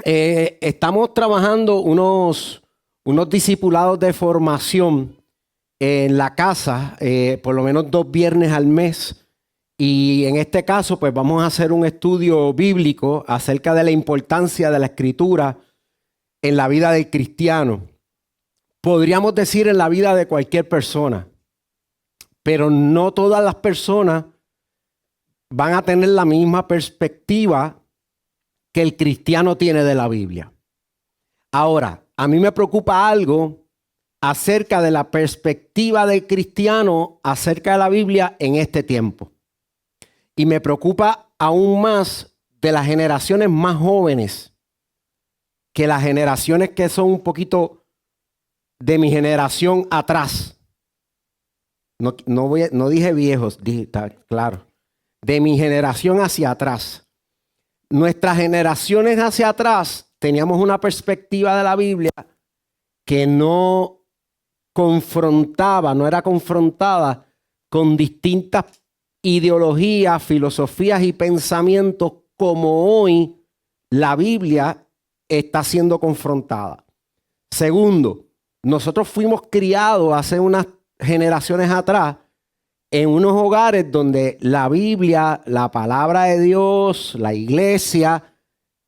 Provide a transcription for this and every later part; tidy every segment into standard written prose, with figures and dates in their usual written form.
Estamos trabajando unos discipulados de formación en la casa, por lo menos 2 viernes al mes. Y en este caso, pues vamos a hacer un estudio bíblico acerca de la importancia de la escritura en la vida del cristiano. Podríamos decir en la vida de cualquier persona, pero no todas las personas van a tener la misma perspectiva que el cristiano tiene de la Biblia. Ahora, a mí me preocupa algo acerca de la perspectiva del cristiano acerca de la Biblia en este tiempo. Y me preocupa aún más de las generaciones más jóvenes que las generaciones que son un poquito de mi generación atrás. No dije viejos, dije, claro, de mi generación hacia atrás. Nuestras generaciones hacia atrás teníamos una perspectiva de la Biblia que no era confrontada con distintas ideologías, filosofías y pensamientos como hoy la Biblia está siendo confrontada. Segundo, nosotros fuimos criados hace unas generaciones atrás en unos hogares donde la Biblia, la palabra de Dios, la iglesia,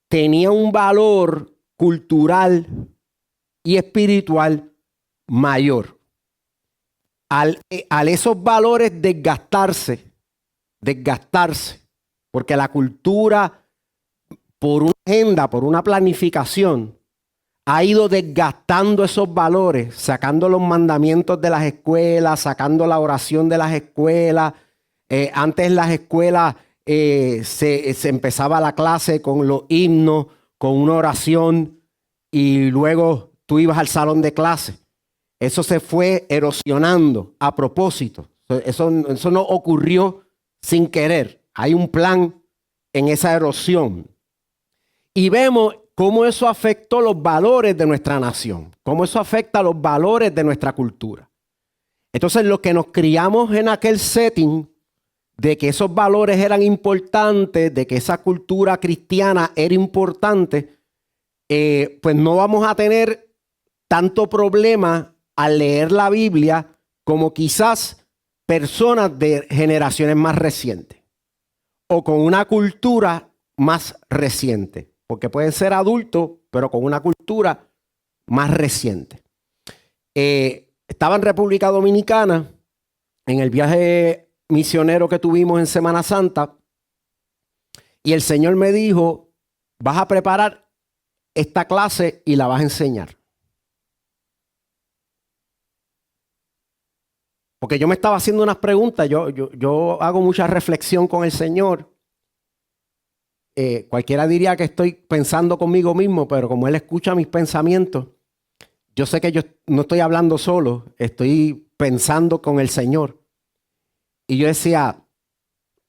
tenía un valor cultural y espiritual mayor. Al esos valores desgastarse, porque la cultura, por una agenda, por una planificación, ha ido desgastando esos valores, sacando los mandamientos de las escuelas, sacando la oración de las escuelas. Antes en las escuelas se empezaba la clase con los himnos, con una oración, y luego tú ibas al salón de clase. Eso se fue erosionando a propósito. Eso no ocurrió sin querer. Hay un plan en esa erosión. Y vemos cómo eso afectó los valores de nuestra nación, cómo eso afecta los valores de nuestra cultura. Entonces, los que nos criamos en aquel setting de que esos valores eran importantes, de que esa cultura cristiana era importante, pues no vamos a tener tanto problema al leer la Biblia como quizás personas de generaciones más recientes o con una cultura más reciente. Porque pueden ser adultos, pero con una cultura más reciente. Estaba en República Dominicana, en el viaje misionero que tuvimos en Semana Santa, y el Señor me dijo, vas a preparar esta clase y la vas a enseñar. Porque yo me estaba haciendo unas preguntas, yo hago mucha reflexión con el Señor. Cualquiera diría que estoy pensando conmigo mismo, pero como Él escucha mis pensamientos, yo sé que yo no estoy hablando solo, estoy pensando con el Señor. Y yo decía,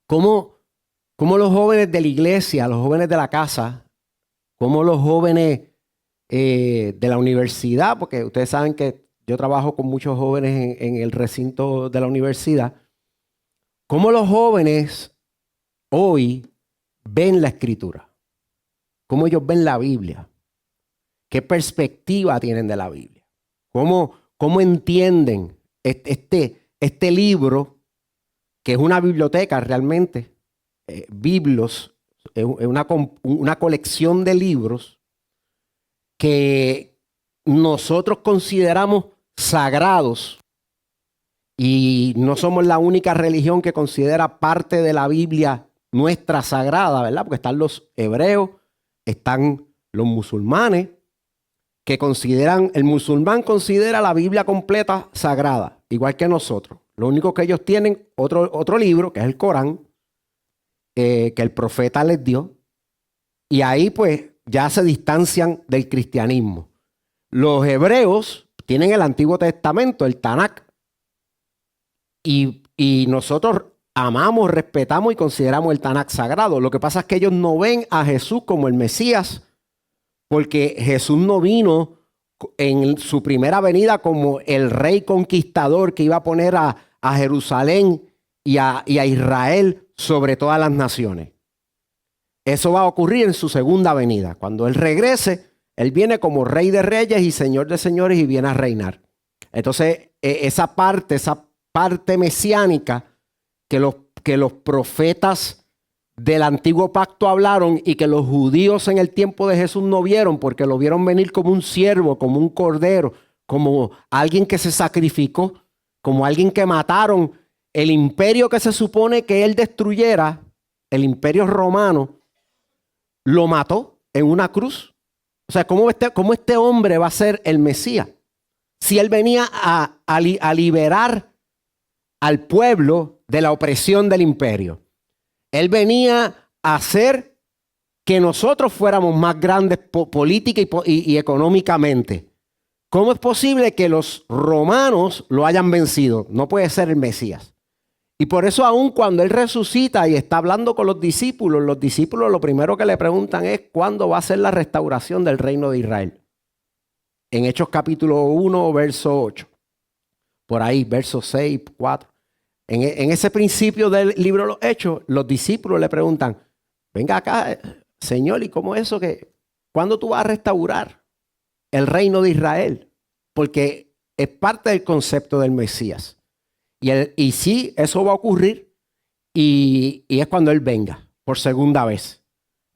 ¿cómo los jóvenes de la iglesia, los jóvenes de la casa, cómo los jóvenes de la universidad, porque ustedes saben que yo trabajo con muchos jóvenes en el recinto de la universidad, cómo los jóvenes hoy ven la escritura, cómo ellos ven la Biblia, qué perspectiva tienen de la Biblia, cómo entienden este libro, que es una biblioteca realmente, Biblos, es una colección de libros que nosotros consideramos sagrados, y no somos la única religión que considera parte de la Biblia nuestra sagrada, ¿verdad? Porque están los hebreos, están los musulmanes, que el musulmán considera la Biblia completa sagrada, igual que nosotros. Lo único que ellos tienen, otro libro, que es el Corán, que el profeta les dio, y ahí pues ya se distancian del cristianismo. Los hebreos tienen el Antiguo Testamento, el Tanakh, y nosotros amamos, respetamos y consideramos el Tanakh sagrado. Lo que pasa es que ellos no ven a Jesús como el Mesías, porque Jesús no vino en su primera venida como el rey conquistador que iba a poner a Jerusalén y a Israel sobre todas las naciones. Eso va a ocurrir en su segunda venida. Cuando Él regrese, Él viene como Rey de Reyes y Señor de Señores y viene a reinar. Entonces, esa parte mesiánica que los profetas del antiguo pacto hablaron y que los judíos en el tiempo de Jesús no vieron, porque lo vieron venir como un siervo, como un cordero, como alguien que se sacrificó, como alguien que mataron. El imperio que se supone que Él destruyera, el imperio romano, lo mató en una cruz. O sea, ¿cómo este hombre va a ser el Mesías? Si Él venía a liberar al pueblo de la opresión del imperio. Él venía a hacer que nosotros fuéramos más grandes política y económicamente. ¿Cómo es posible que los romanos lo hayan vencido? No puede ser el Mesías. Y por eso aún cuando Él resucita y está hablando con los discípulos lo primero que le preguntan es ¿cuándo va a ser la restauración del reino de Israel? En Hechos capítulo 1, verso 8. Por ahí, verso 6, 4. En ese principio del libro de los Hechos, los discípulos le preguntan, venga acá, Señor, ¿y cómo es eso que cuándo tú vas a restaurar el reino de Israel? Porque es parte del concepto del Mesías. Y sí, eso va a ocurrir y es cuando Él venga por segunda vez.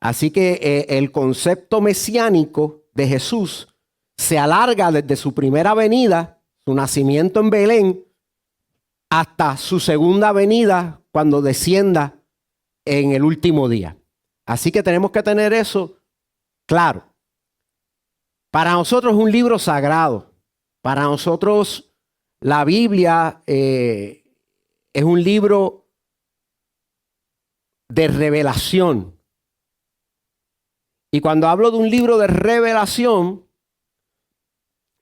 Así que el concepto mesiánico de Jesús se alarga desde su primera venida, su nacimiento en Belén, hasta su segunda venida cuando descienda en el último día. Así que tenemos que tener eso claro. Para nosotros es un libro sagrado. Para nosotros la Biblia es un libro de revelación. Y cuando hablo de un libro de revelación,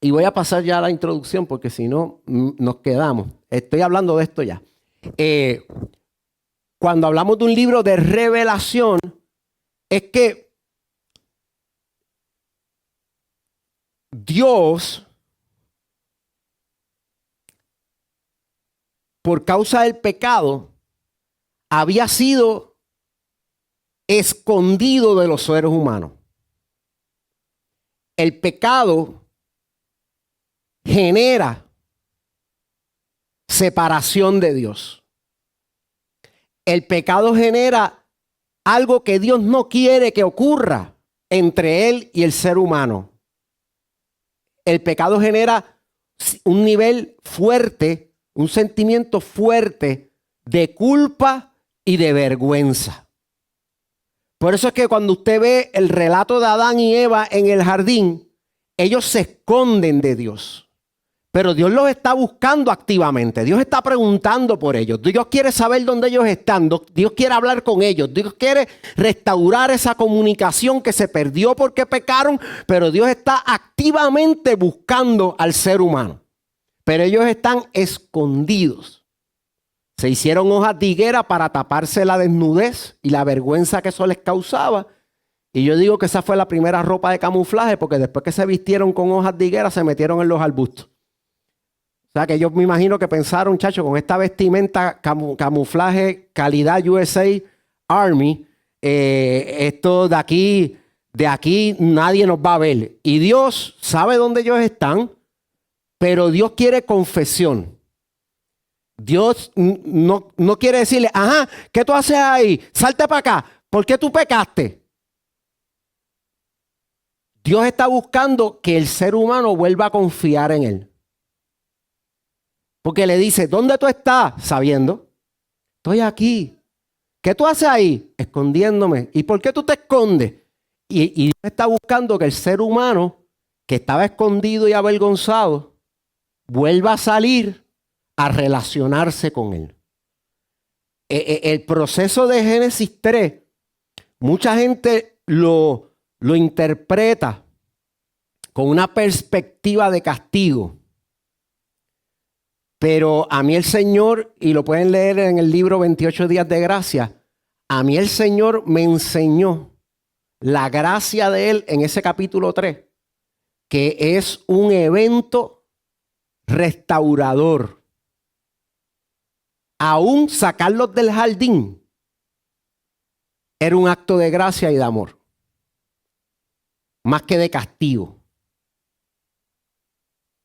y voy a pasar ya a la introducción porque si no nos quedamos. Estoy hablando de esto ya. Cuando hablamos de un libro de revelación, es que Dios, por causa del pecado, había sido escondido de los seres humanos. El pecado genera separación de Dios. El pecado genera algo que Dios no quiere que ocurra entre Él y el ser humano. El pecado genera un nivel fuerte, un sentimiento fuerte de culpa y de vergüenza. Por eso es que cuando usted ve el relato de Adán y Eva en el jardín, ellos se esconden de Dios. Pero Dios los está buscando activamente. Dios está preguntando por ellos. Dios quiere saber dónde ellos están. Dios quiere hablar con ellos. Dios quiere restaurar esa comunicación que se perdió porque pecaron. Pero Dios está activamente buscando al ser humano. Pero ellos están escondidos. Se hicieron hojas de higuera para taparse la desnudez y la vergüenza que eso les causaba. Y yo digo que esa fue la primera ropa de camuflaje porque después que se vistieron con hojas de higuera se metieron en los arbustos. O sea que yo me imagino que pensaron, muchachos, con esta vestimenta camuflaje calidad USA Army, esto de aquí nadie nos va a ver. Y Dios sabe dónde ellos están, pero Dios quiere confesión. Dios no quiere decirle, ajá, ¿qué tú haces ahí? Salte para acá. ¿Por qué tú pecaste? Dios está buscando que el ser humano vuelva a confiar en Él. Porque le dice, ¿dónde tú estás? Sabiendo, estoy aquí. ¿Qué tú haces ahí? Escondiéndome. ¿Y por qué tú te escondes? Y Dios está buscando que el ser humano que estaba escondido y avergonzado vuelva a salir a relacionarse con Él. El proceso de Génesis 3, mucha gente lo interpreta con una perspectiva de castigo. Pero a mí el Señor, y lo pueden leer en el libro 28 días de gracia, a mí el Señor me enseñó la gracia de Él en ese capítulo 3, que es un evento restaurador. Aún sacarlos del jardín era un acto de gracia y de amor, más que de castigo.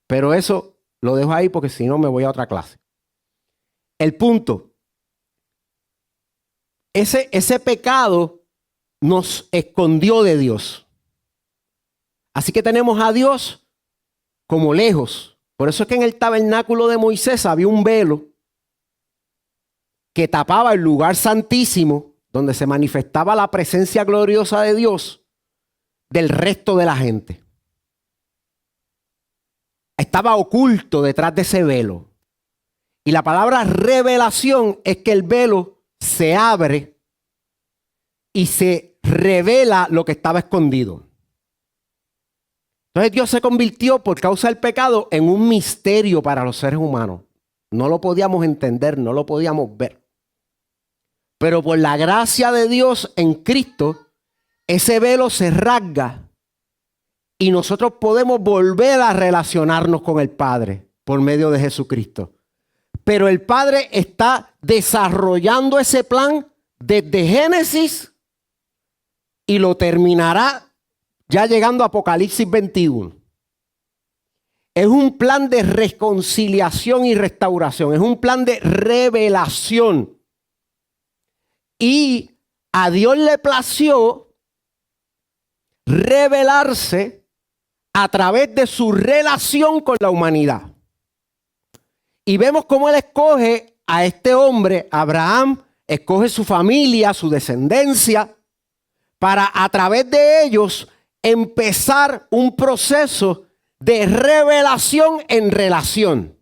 Pero eso lo dejo ahí porque si no me voy a otra clase. El punto, ese pecado nos escondió de Dios. Así que tenemos a Dios como lejos. Por eso es que en el tabernáculo de Moisés había un velo que tapaba el lugar santísimo donde se manifestaba la presencia gloriosa de Dios del resto de la gente. Estaba oculto detrás de ese velo. Y la palabra revelación es que el velo se abre y se revela lo que estaba escondido. Entonces Dios se convirtió por causa del pecado en un misterio para los seres humanos. No lo podíamos entender, no lo podíamos ver. Pero por la gracia de Dios en Cristo, ese velo se rasga y nosotros podemos volver a relacionarnos con el Padre por medio de Jesucristo. Pero el Padre está desarrollando ese plan desde Génesis y lo terminará ya llegando a Apocalipsis 21. Es un plan de reconciliación y restauración. Es un plan de revelación. Y a Dios le plació revelarse a través de su relación con la humanidad. Y vemos cómo Él escoge a este hombre, Abraham, escoge su familia, su descendencia, para a través de ellos empezar un proceso de revelación en relación.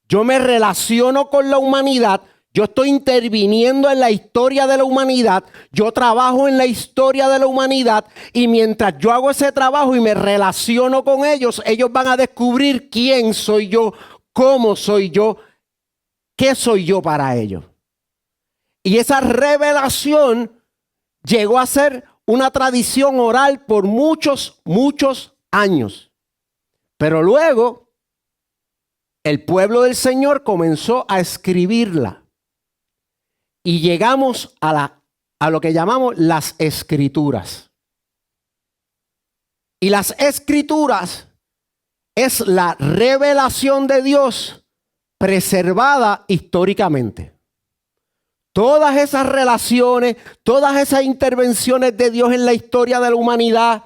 Yo me relaciono con la humanidad, yo estoy interviniendo en la historia de la humanidad, yo trabajo en la historia de la humanidad y mientras yo hago ese trabajo y me relaciono con ellos, ellos van a descubrir quién soy yo, cómo soy yo, qué soy yo para ellos. Y esa revelación llegó a ser una tradición oral por muchos años. Pero luego el pueblo del Señor comenzó a escribirla. Y llegamos a lo que llamamos las Escrituras. Y las Escrituras es la revelación de Dios preservada históricamente. Todas esas relaciones, todas esas intervenciones de Dios en la historia de la humanidad,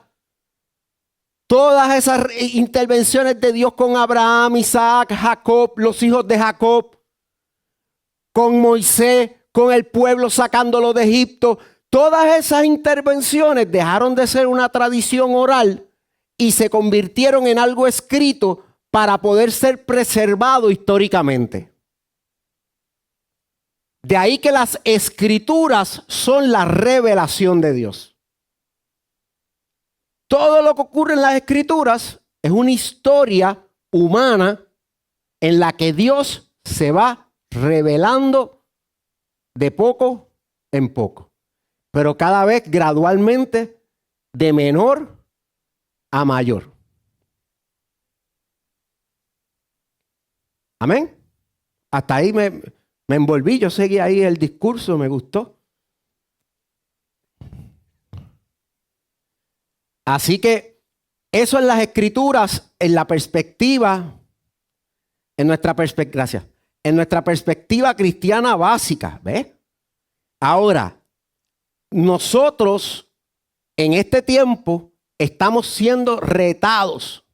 todas esas intervenciones de Dios con Abraham, Isaac, Jacob, los hijos de Jacob, con Moisés, con el pueblo sacándolo de Egipto, todas esas intervenciones dejaron de ser una tradición oral y se convirtieron en algo escrito para poder ser preservado históricamente. De ahí que las Escrituras son la revelación de Dios. Todo lo que ocurre en las Escrituras es una historia humana en la que Dios se va revelando de poco en poco, pero cada vez gradualmente de menor a mayor. Amén. Hasta ahí me envolví, yo seguí ahí el discurso, me gustó. Así que eso en las Escrituras, en la perspectiva, en nuestra perspectiva, gracias, en nuestra perspectiva cristiana básica, ¿ves? Ahora, nosotros en este tiempo estamos siendo retados.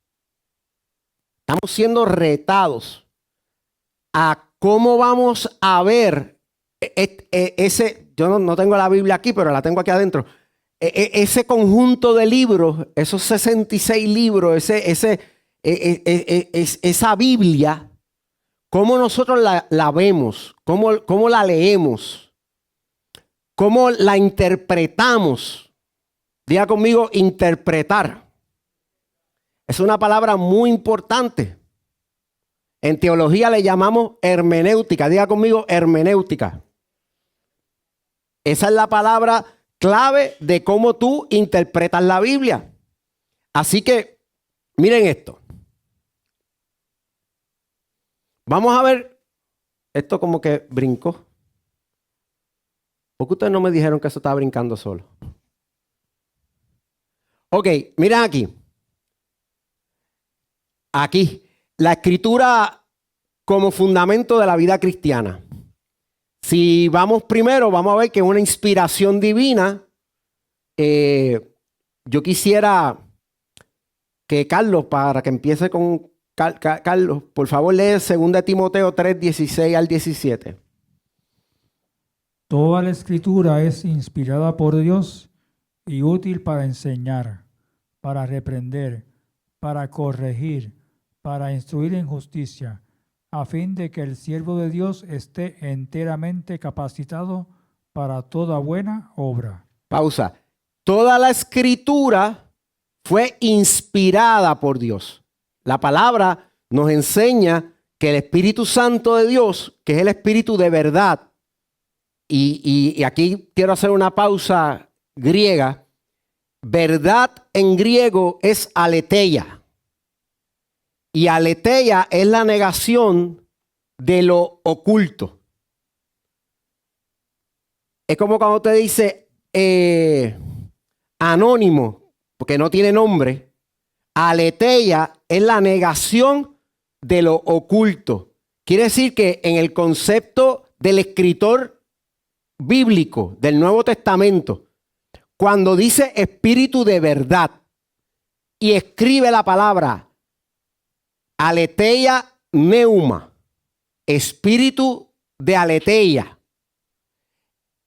Estamos siendo retados a cómo vamos a ver ese, yo no tengo la Biblia aquí, pero la tengo aquí adentro. Ese conjunto de libros, esos 66 libros, esa Biblia, cómo nosotros la vemos, cómo la leemos, cómo la interpretamos. Diga conmigo, interpretar. Es una palabra muy importante. En teología le llamamos hermenéutica. Diga conmigo, hermenéutica. Esa es la palabra clave de cómo tú interpretas la Biblia. Así que, miren esto. Vamos a ver, esto como que brincó. ¿Por qué ustedes no me dijeron que eso estaba brincando solo? Ok, miren aquí. Aquí, la escritura como fundamento de la vida cristiana. Si vamos primero, vamos a ver que es una inspiración divina. Yo quisiera que Carlos, para que empiece con Carlos, por favor lee 2 Timoteo 3, 16 al 17. Toda la escritura es inspirada por Dios y útil para enseñar, para reprender, para corregir, para instruir en justicia, a fin de que el siervo de Dios esté enteramente capacitado para toda buena obra. Pausa. Toda la escritura fue inspirada por Dios. La palabra nos enseña que el Espíritu Santo de Dios, que es el Espíritu de verdad, y aquí quiero hacer una pausa griega. Verdad en griego es aletheia. Y aletheia es la negación de lo oculto. Es como cuando te dice anónimo, porque no tiene nombre. Aletheia es la negación de lo oculto. Quiere decir que en el concepto del escritor bíblico del Nuevo Testamento, cuando dice espíritu de verdad y escribe la palabra aletheia neuma, espíritu de aletheia.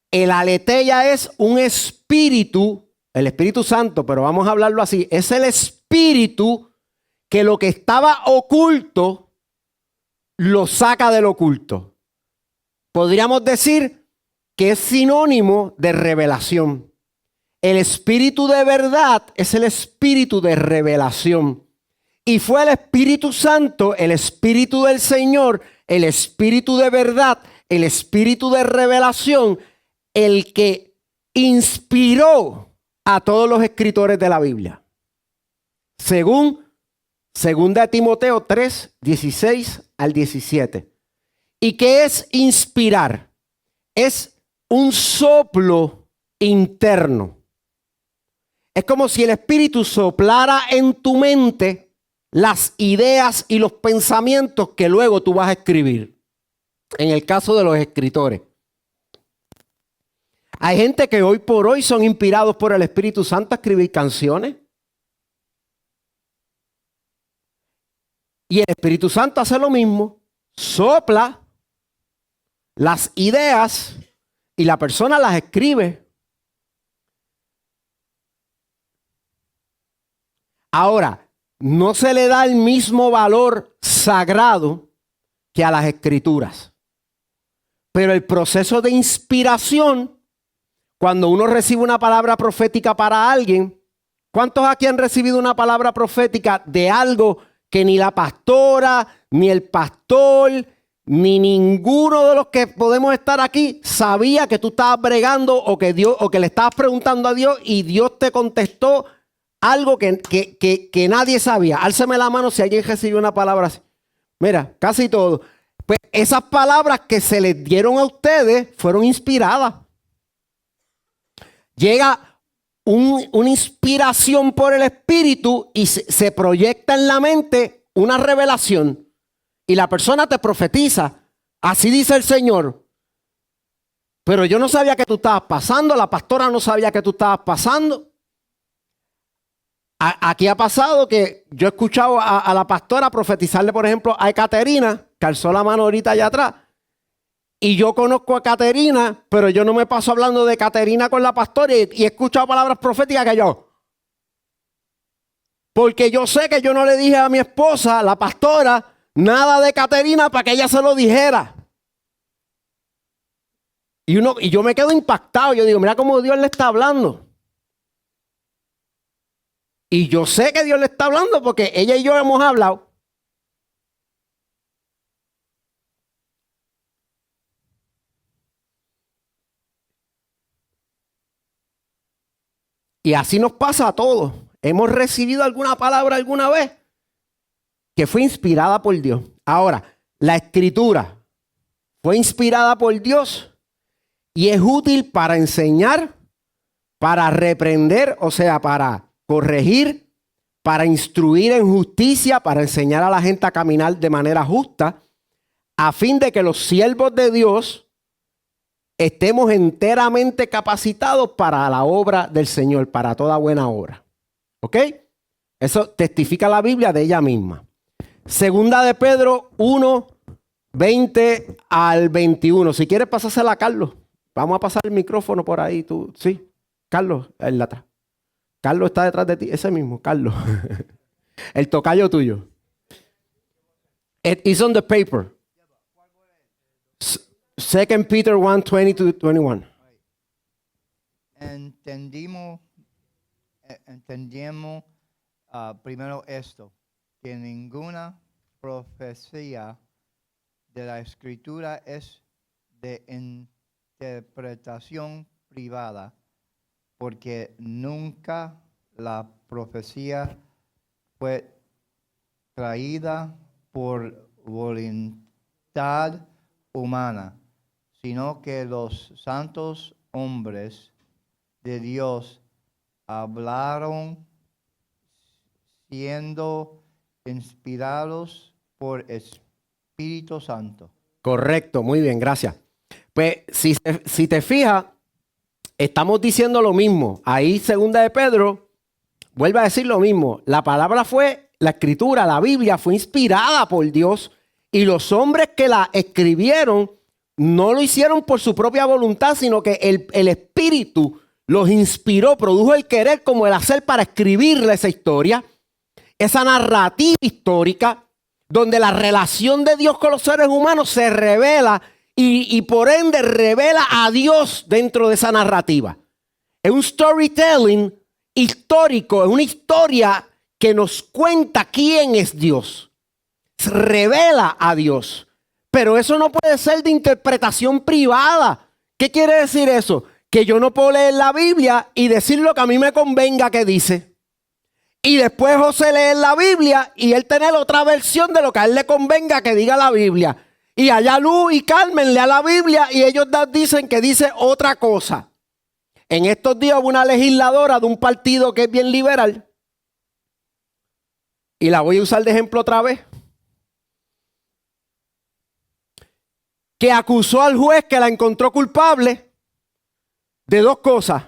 El aletheia es un espíritu, el Espíritu Santo, pero vamos a hablarlo así, es el espíritu que lo que estaba oculto lo saca del oculto. Podríamos decir que es sinónimo de revelación. El espíritu de verdad es el espíritu de revelación. Y fue el Espíritu Santo, el Espíritu del Señor, el Espíritu de verdad, el Espíritu de revelación, el que inspiró a todos los escritores de la Biblia. Según 2 Timoteo 3, 16 al 17. ¿Y qué es inspirar? Es un soplo interno. Es como si el Espíritu soplara en tu mente las ideas y los pensamientos que luego tú vas a escribir. En el caso de los escritores. Hay gente que hoy por hoy son inspirados por el Espíritu Santo a escribir canciones. Y el Espíritu Santo hace lo mismo. Sopla las ideas y la persona las escribe. Ahora, no se le da el mismo valor sagrado que a las escrituras. Pero el proceso de inspiración, cuando uno recibe una palabra profética para alguien, ¿cuántos aquí han recibido una palabra profética de algo que ni la pastora, ni el pastor, ni ninguno de los que podemos estar aquí sabía que tú estabas bregando o que le estabas preguntando a Dios y Dios te contestó algo que nadie sabía? Álceme la mano si alguien recibió una palabra así. Mira, casi todo. Pues esas palabras que se les dieron a ustedes fueron inspiradas. Llega una inspiración por el Espíritu y se proyecta en la mente una revelación. Y la persona te profetiza. Así dice el Señor. Pero yo no sabía que tú estabas pasando. La pastora no sabía que tú estabas pasando. Aquí ha pasado que yo he escuchado a la pastora profetizarle, por ejemplo, a Caterina, que alzó la mano ahorita allá atrás. Y yo conozco a Caterina, pero yo no me paso hablando de Caterina con la pastora y he escuchado palabras proféticas que yo. Porque yo sé que yo no le dije a mi esposa, la pastora, nada de Caterina para que ella se lo dijera. Y yo me quedo impactado. Yo digo, mira cómo Dios le está hablando. Y yo sé que Dios le está hablando porque ella y yo hemos hablado. Y así nos pasa a todos. Hemos recibido alguna palabra alguna vez que fue inspirada por Dios. Ahora, la escritura fue inspirada por Dios. y es útil para enseñar, para reprender, o sea, para corregir, para instruir en justicia, para enseñar a la gente a caminar de manera justa, a fin de que los siervos de Dios estemos enteramente capacitados para la obra del Señor, para toda buena obra. ¿Ok? Eso testifica la Biblia de ella misma. Segunda de Pedro 1, 20 al 21. Si quieres pasársela a Carlos. Vamos a pasar el micrófono por ahí. Tú, sí, Carlos, el de atrás. Carlos está detrás de ti. Ese mismo, Carlos. El tocayo tuyo. It is on the paper. 2 Peter 1, 20 to 21. Entendimos primero esto, que ninguna profecía de la Escritura es de interpretación privada, porque nunca la profecía fue traída por voluntad humana, sino que los santos hombres de Dios hablaron siendo inspirados por Espíritu Santo. Correcto, muy bien, gracias. Pues si te fijas, estamos diciendo lo mismo. Ahí, segunda de Pedro, vuelve a decir lo mismo. La palabra fue, la escritura, la Biblia fue inspirada por Dios y los hombres que la escribieron no lo hicieron por su propia voluntad, sino que el Espíritu los inspiró, produjo el querer como el hacer para escribirle esa historia, esa narrativa histórica, donde la relación de Dios con los seres humanos se revela y por ende revela a Dios dentro de esa narrativa. Es un storytelling histórico, es una historia que nos cuenta quién es Dios. Revela a Dios. Pero eso no puede ser de interpretación privada. ¿Qué quiere decir eso? Que yo no puedo leer la Biblia y decir lo que a mí me convenga que dice. Y después José leer la Biblia y él tener otra versión de lo que a él le convenga que diga la Biblia. Y allá Luz y Carmen lean la Biblia y ellos dicen que dice otra cosa. En estos días hubo una legisladora de un partido que es bien liberal. Y la voy a usar de ejemplo otra vez. Que acusó al juez que la encontró culpable de dos cosas.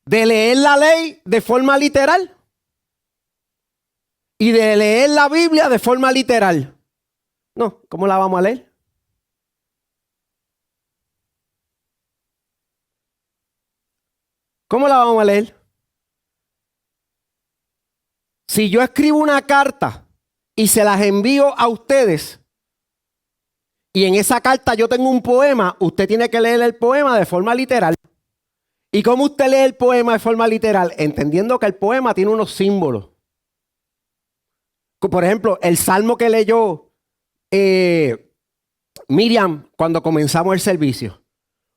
De leer la ley de forma literal y de leer la Biblia de forma literal. No, ¿cómo la vamos a leer? ¿Cómo la vamos a leer? Si yo escribo una carta y se las envío a ustedes y en esa carta yo tengo un poema, usted tiene que leer el poema de forma literal. ¿Y cómo usted lee el poema de forma literal? Entendiendo que el poema tiene unos símbolos. Por ejemplo, el salmo que leyó Miriam cuando comenzamos el servicio.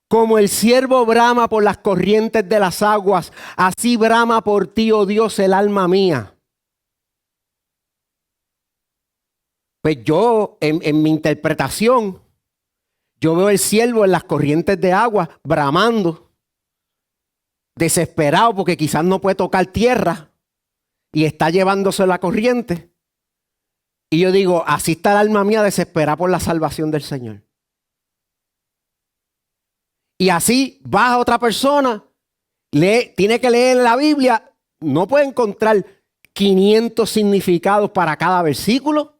Como el ciervo brama por las corrientes de las aguas, así brama por ti, oh Dios, el alma mía. Pues yo, en mi interpretación, yo veo el ciervo en las corrientes de agua bramando, desesperado porque quizás no puede tocar tierra y está llevándose la corriente. Y yo digo, así está el alma mía desesperada por la salvación del Señor. Y así va otra persona, tiene que leer la Biblia, no puede encontrar 500 significados para cada versículo.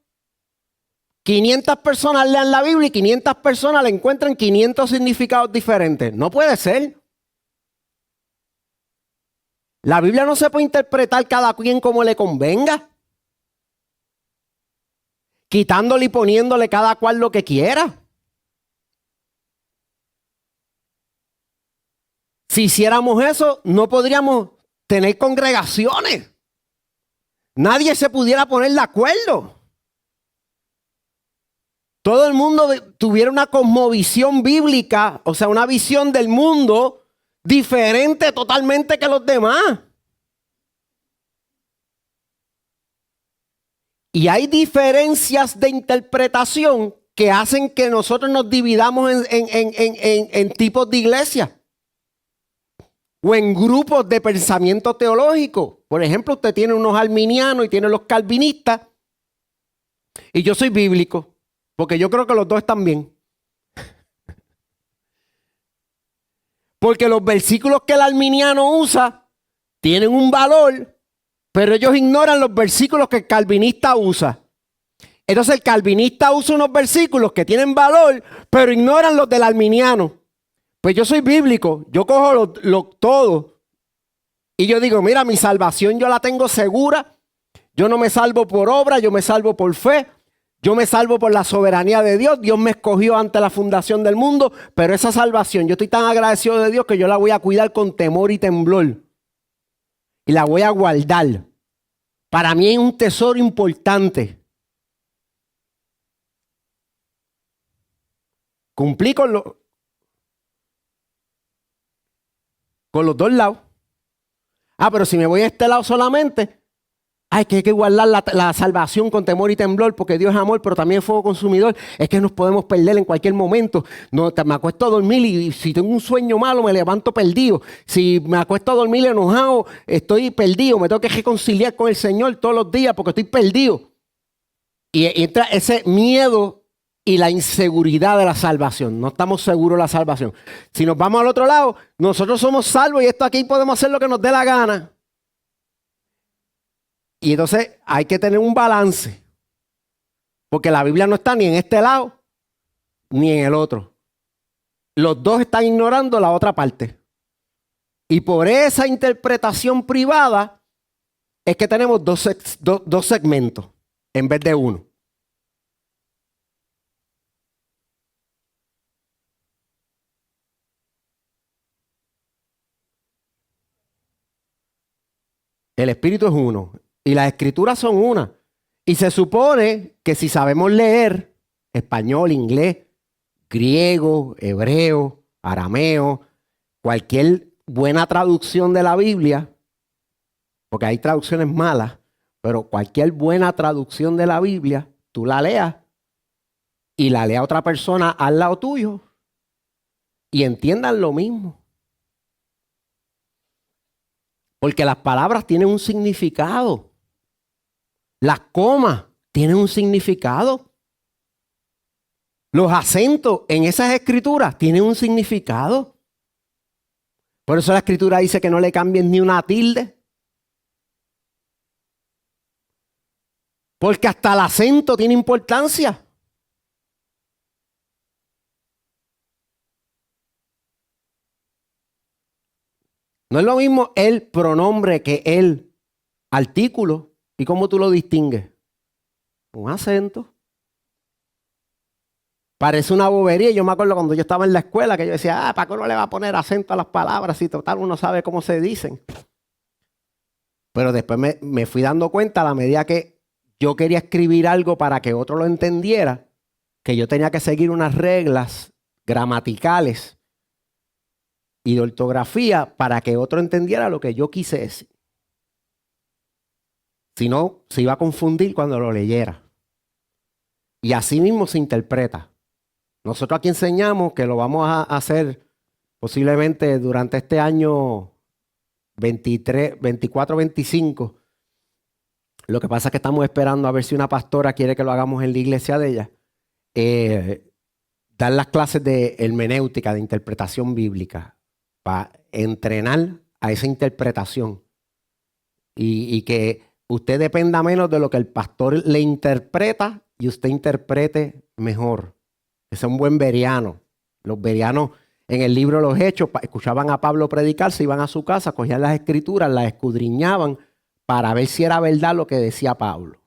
500 personas lean la Biblia y 500 personas le encuentran 500 significados diferentes. No puede ser. La Biblia no se puede interpretar cada quien como le convenga, quitándole y poniéndole cada cual lo que quiera. Si hiciéramos eso, no podríamos tener congregaciones. Nadie se pudiera poner de acuerdo. Todo el mundo tuviera una cosmovisión bíblica, o sea, una visión del mundo diferente totalmente que los demás. Y hay diferencias de interpretación que hacen que nosotros nos dividamos en tipos de iglesia o en grupos de pensamiento teológico. Por ejemplo, usted tiene unos arminianos y tiene los calvinistas, y yo soy bíblico, porque yo creo que los dos están bien. Porque los versículos que el arminiano usa tienen un valor, pero ellos ignoran los versículos que el calvinista usa. Entonces el calvinista usa unos versículos que tienen valor, pero ignoran los del arminiano. Pues yo soy bíblico, yo cojo todo. Y yo digo, mira, mi salvación yo la tengo segura. Yo no me salvo por obra, yo me salvo por fe. Yo me salvo por la soberanía de Dios. Dios me escogió ante la fundación del mundo. Pero esa salvación, yo estoy tan agradecido de Dios que yo la voy a cuidar con temor y temblor. Y la voy a guardar. Para mí es un tesoro importante. Cumplí con los dos lados. Pero si me voy a este lado solamente, que hay que guardar la salvación con temor y temblor, porque Dios es amor, pero también es fuego consumidor. Es que nos podemos perder en cualquier momento. No, me acuesto a dormir y si tengo un sueño malo me levanto perdido. Si me acuesto a dormir enojado, estoy perdido. Me tengo que reconciliar con el Señor todos los días porque estoy perdido. Y entra ese miedo y la inseguridad de la salvación. No estamos seguros de la salvación. Si nos vamos al otro lado, nosotros somos salvos y esto aquí podemos hacer lo que nos dé la gana. Y entonces hay que tener un balance. Porque la Biblia no está ni en este lado ni en el otro. Los dos están ignorando la otra parte. Y por esa interpretación privada es que tenemos dos segmentos en vez de uno. El Espíritu es uno y las Escrituras son una. Y se supone que si sabemos leer español, inglés, griego, hebreo, arameo, cualquier buena traducción de la Biblia, porque hay traducciones malas, pero cualquier buena traducción de la Biblia, tú la leas y la lea otra persona al lado tuyo y entiendan lo mismo. Porque las palabras tienen un significado. Las comas tienen un significado. Los acentos en esas escrituras tienen un significado. Por eso la escritura dice que no le cambien ni una tilde. Porque hasta el acento tiene importancia. No es lo mismo el pronombre que el artículo. ¿Y cómo tú lo distingues? Un acento. Parece una bobería. Yo me acuerdo cuando yo estaba en la escuela que yo decía, ¿para qué uno le va a poner acento a las palabras? Si total uno sabe cómo se dicen. Pero después me fui dando cuenta a la medida que yo quería escribir algo para que otro lo entendiera, que yo tenía que seguir unas reglas gramaticales y de ortografía para que otro entendiera lo que yo quise decir. Si no, se iba a confundir cuando lo leyera. Y así mismo se interpreta. Nosotros aquí enseñamos que lo vamos a hacer posiblemente durante este año 24, 25. Lo que pasa es que estamos esperando a ver si una pastora quiere que lo hagamos en la iglesia de ella. Dar las clases de hermenéutica, de interpretación bíblica, para entrenar a esa interpretación. Y que usted dependa menos de lo que el pastor le interpreta y usted interprete mejor. Ese es un buen bereano. Los bereanos en el libro de los Hechos escuchaban a Pablo predicar, se iban a su casa, cogían las escrituras, las escudriñaban para ver si era verdad lo que decía Pablo.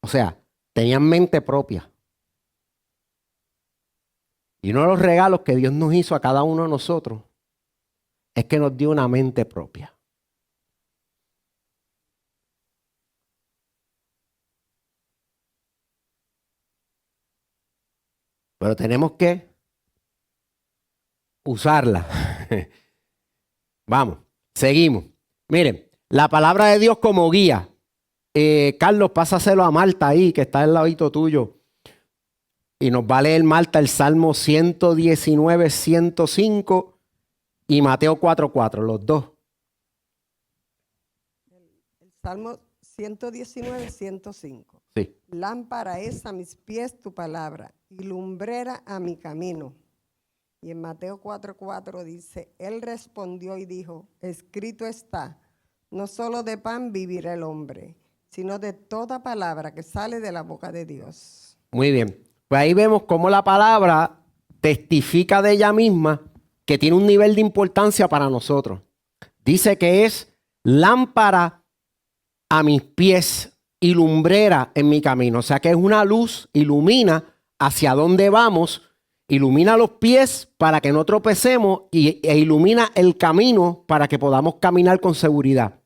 O sea, tenían mente propia. Y uno de los regalos que Dios nos hizo a cada uno de nosotros es que nos dio una mente propia. Pero tenemos que usarla. Vamos, seguimos. Miren, la palabra de Dios como guía. Carlos, pásaselo a Marta ahí, que está al ladito tuyo. Y nos va a leer Marta el Salmo 119, 105 y Mateo 4:4, los dos. El Salmo 119, 105. Sí. Lámpara es a mis pies tu palabra y lumbrera a mi camino. Y en Mateo 4:4 dice, Él respondió y dijo, escrito está, no solo de pan vivirá el hombre, sino de toda palabra que sale de la boca de Dios. Muy bien. Pues ahí vemos cómo la palabra testifica de ella misma que tiene un nivel de importancia para nosotros. Dice que es lámpara a mis pies y lumbrera en mi camino. O sea que es una luz, ilumina hacia dónde vamos, ilumina los pies para que no tropecemos e ilumina el camino para que podamos caminar con seguridad.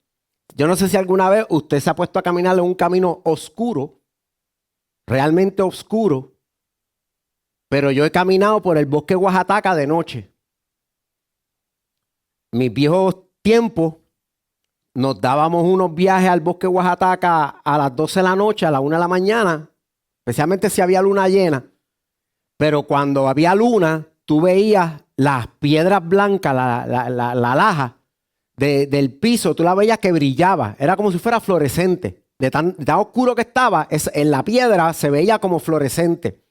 Yo no sé si alguna vez usted se ha puesto a caminar en un camino oscuro, realmente oscuro, pero yo he caminado por el bosque Oaxaca de noche. Mis viejos tiempos nos dábamos unos viajes al bosque Oaxaca a las 12 de la noche, a la 1 de la mañana, especialmente si había luna llena. Pero cuando había luna, tú veías las piedras blancas, la laja del piso, tú la veías que brillaba. Era como si fuera fluorescente. De tan oscuro que estaba, en la piedra se veía como fluorescente.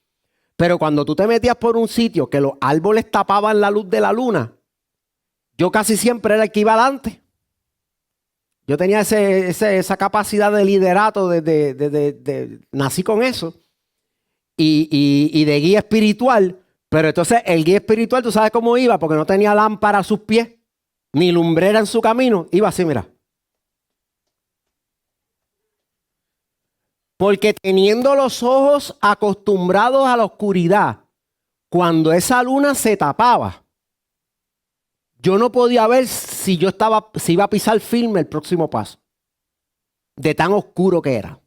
Pero cuando tú te metías por un sitio que los árboles tapaban la luz de la luna, yo casi siempre era el que iba adelante. Yo tenía esa capacidad de liderato, nací con eso. Y de guía espiritual, pero entonces el guía espiritual, ¿tú sabes cómo iba? Porque no tenía lámpara a sus pies, ni lumbrera en su camino, iba así, mira. Porque teniendo los ojos acostumbrados a la oscuridad, cuando esa luna se tapaba, yo no podía ver si iba a pisar firme el próximo paso, de tan oscuro que era.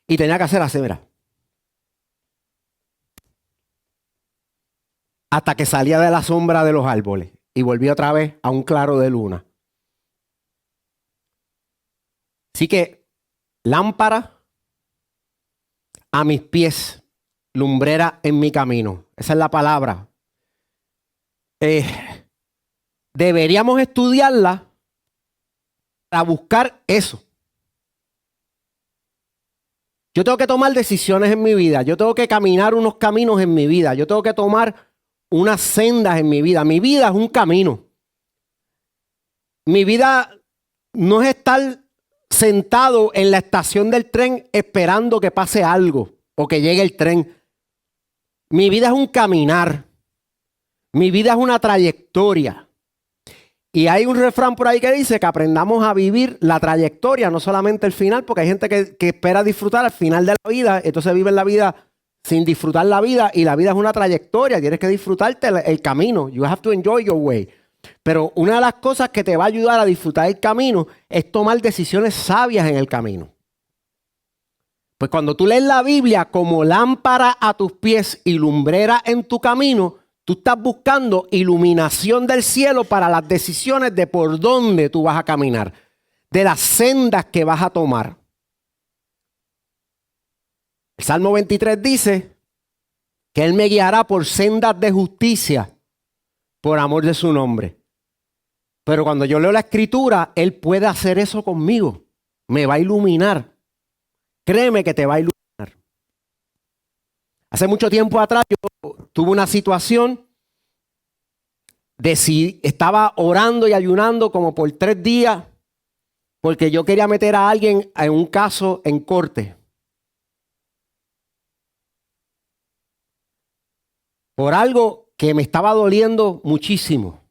Y tenía que hacer así, mira. Hasta que salía de la sombra de los árboles y volví otra vez a un claro de luna. Así que lámpara a mis pies, lumbrera en mi camino. Esa es la palabra. Deberíamos estudiarla para buscar eso. Yo tengo que tomar decisiones en mi vida. Yo tengo que caminar unos caminos en mi vida. Yo tengo que tomar unas sendas en mi vida. Mi vida es un camino. Mi vida no es estar sentado en la estación del tren esperando que pase algo o que llegue el tren. Mi vida es un caminar. Mi vida es una trayectoria. Y hay un refrán por ahí que dice que aprendamos a vivir la trayectoria, no solamente el final, porque hay gente que espera disfrutar al final de la vida, entonces viven la vida sin disfrutar la vida, y la vida es una trayectoria, tienes que disfrutarte el camino. You have to enjoy your way. Pero una de las cosas que te va a ayudar a disfrutar el camino es tomar decisiones sabias en el camino. Pues cuando tú lees la Biblia como lámpara a tus pies y lumbrera en tu camino, tú estás buscando iluminación del cielo para las decisiones de por dónde tú vas a caminar, de las sendas que vas a tomar. El Salmo 23 dice que Él me guiará por sendas de justicia por amor de su nombre. Pero cuando yo leo la Escritura, Él puede hacer eso conmigo. Me va a iluminar. Créeme que te va a iluminar. Hace mucho tiempo atrás yo tuve una situación de si estaba orando y ayunando como por 3 días porque yo quería meter a alguien en un caso en corte. Por algo que me estaba doliendo muchísimo.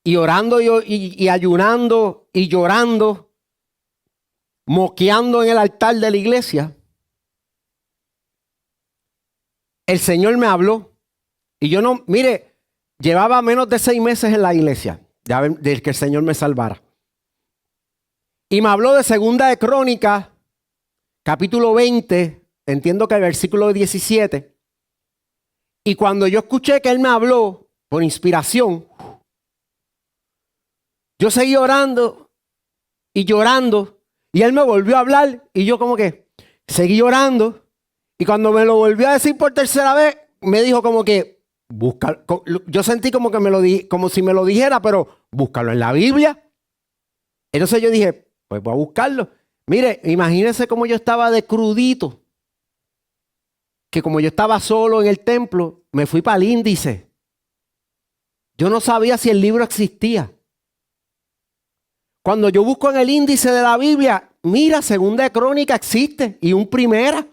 Y orando y ayunando y llorando, moqueando en el altar de la iglesia, el Señor me habló. Y yo no, mire, llevaba menos de 6 meses en la iglesia, ya del que el Señor me salvara. Y me habló de 2 Crónicas, capítulo 20, entiendo que el versículo 17. Y cuando yo escuché que Él me habló por inspiración, yo seguí orando y llorando. Y él me volvió a hablar y yo como que seguí llorando. Y cuando me lo volvió a decir por tercera vez, me dijo como que, busca. Yo sentí como que como si me lo dijera, pero búscalo en la Biblia. Entonces yo dije, pues voy a buscarlo. Mire, imagínense cómo yo estaba de crudito. Que como yo estaba solo en el templo, me fui para el índice. Yo no sabía si el libro existía. Cuando yo busco en el índice de la Biblia, mira, Segunda de Crónica existe y un Primera.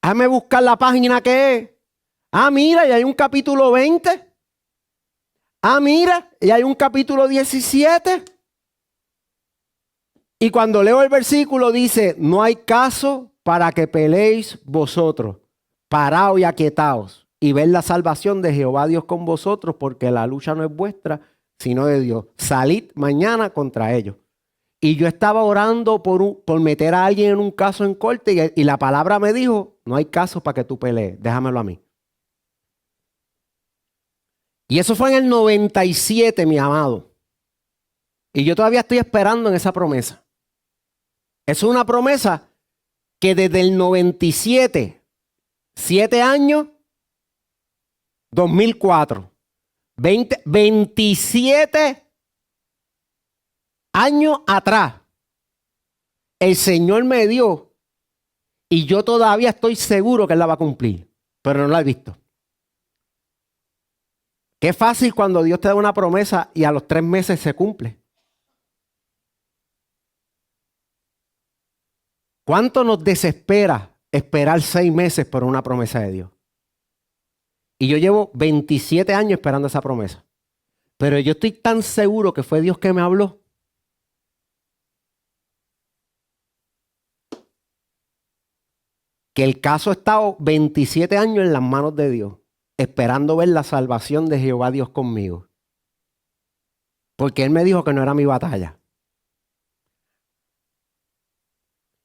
Déjame buscar la página que es. Ah, mira, y hay un capítulo 20. Ah, mira, y hay un capítulo 17. Y cuando leo el versículo dice, no hay caso para que peleéis vosotros. Paraos y aquietaos y ver la salvación de Jehová Dios con vosotros, porque la lucha no es vuestra, sino de Dios. Salid mañana contra ellos. Y yo estaba orando por meter a alguien en un caso en corte y la palabra me dijo, no hay caso para que tú pelees, déjamelo a mí. Y eso fue en el 97, mi amado. Y yo todavía estoy esperando en esa promesa. Es una promesa que desde el 97, 7 años, 2004, 27 años atrás, el Señor me dio y yo todavía estoy seguro que Él la va a cumplir, pero no la he visto. Qué fácil cuando Dios te da una promesa y a los 3 meses se cumple. ¿Cuánto nos desespera esperar 6 meses por una promesa de Dios? Y yo llevo 27 años esperando esa promesa. Pero yo estoy tan seguro que fue Dios que me habló. Que el caso ha estado 27 años en las manos de Dios, esperando ver la salvación de Jehová Dios conmigo. Porque Él me dijo que no era mi batalla.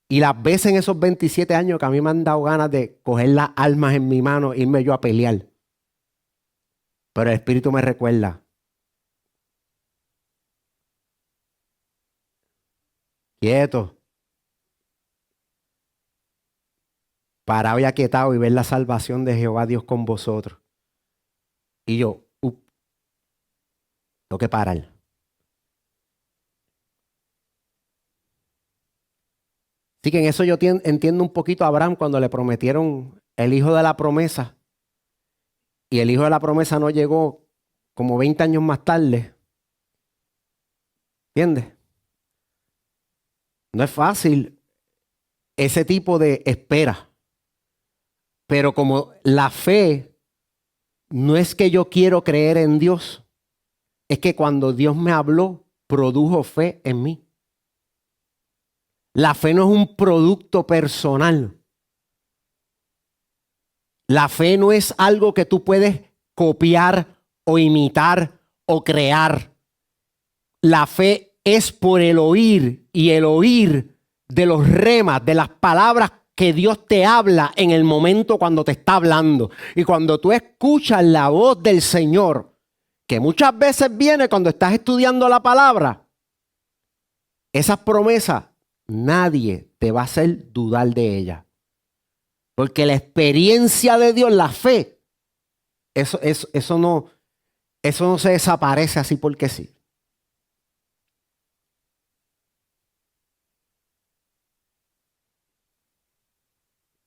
Y las veces en esos 27 años que a mí me han dado ganas de coger las armas en mi mano e irme yo a pelear. Pero el Espíritu me recuerda. Quieto. Parado y aquietado y ver la salvación de Jehová Dios con vosotros. Y yo, tengo que parar. Así que en eso yo entiendo un poquito a Abraham cuando le prometieron el hijo de la promesa. Y el hijo de la promesa no llegó como 20 años más tarde. ¿Entiendes? No es fácil ese tipo de espera. Pero como la fe no es que yo quiero creer en Dios, es que cuando Dios me habló, produjo fe en mí. La fe no es un producto personal. La fe no es algo que tú puedes copiar o imitar o crear. La fe es por el oír y el oír de los remas, de las palabras que Dios te habla en el momento cuando te está hablando. Y cuando tú escuchas la voz del Señor, que muchas veces viene cuando estás estudiando la palabra, esas promesas nadie te va a hacer dudar de ellas. Porque la experiencia de Dios, la fe, eso no se desaparece así porque sí.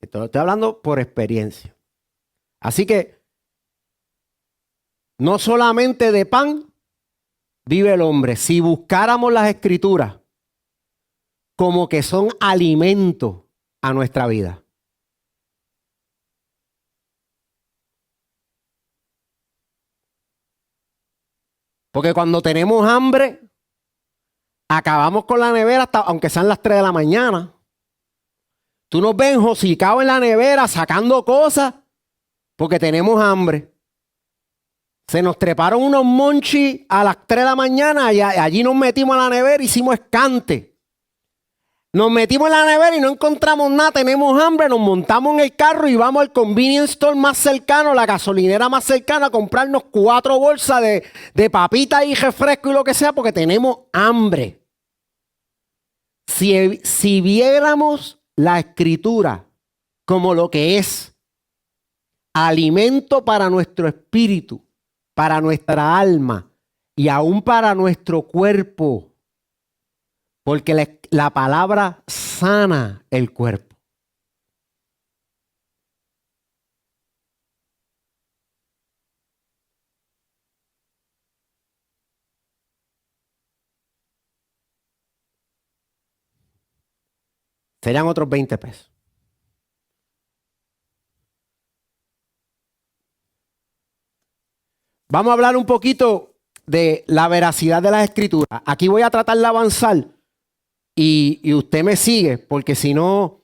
Estoy hablando por experiencia. Así que no solamente de pan vive el hombre. Si buscáramos las escrituras como que son alimento a nuestra vida. Porque cuando tenemos hambre, acabamos con la nevera hasta, aunque sean las 3 de la mañana. Tú nos ves enjocicados en la nevera sacando cosas porque tenemos hambre. Se nos treparon unos monchis a las 3 de la mañana y allí nos metimos a la nevera y hicimos escante. Nos metimos en la nevera y no encontramos nada, tenemos hambre, nos montamos en el carro y vamos al convenience store más cercano, la gasolinera más cercana, a comprarnos 4 bolsas de papitas y refresco y lo que sea porque tenemos hambre. Si viéramos la Escritura como lo que es alimento para nuestro espíritu, para nuestra alma y aún para nuestro cuerpo, porque la palabra sana el cuerpo. Serían otros 20 pesos. Vamos a hablar un poquito de la veracidad de las Escrituras. Aquí voy a tratar de avanzar y usted me sigue, porque si no,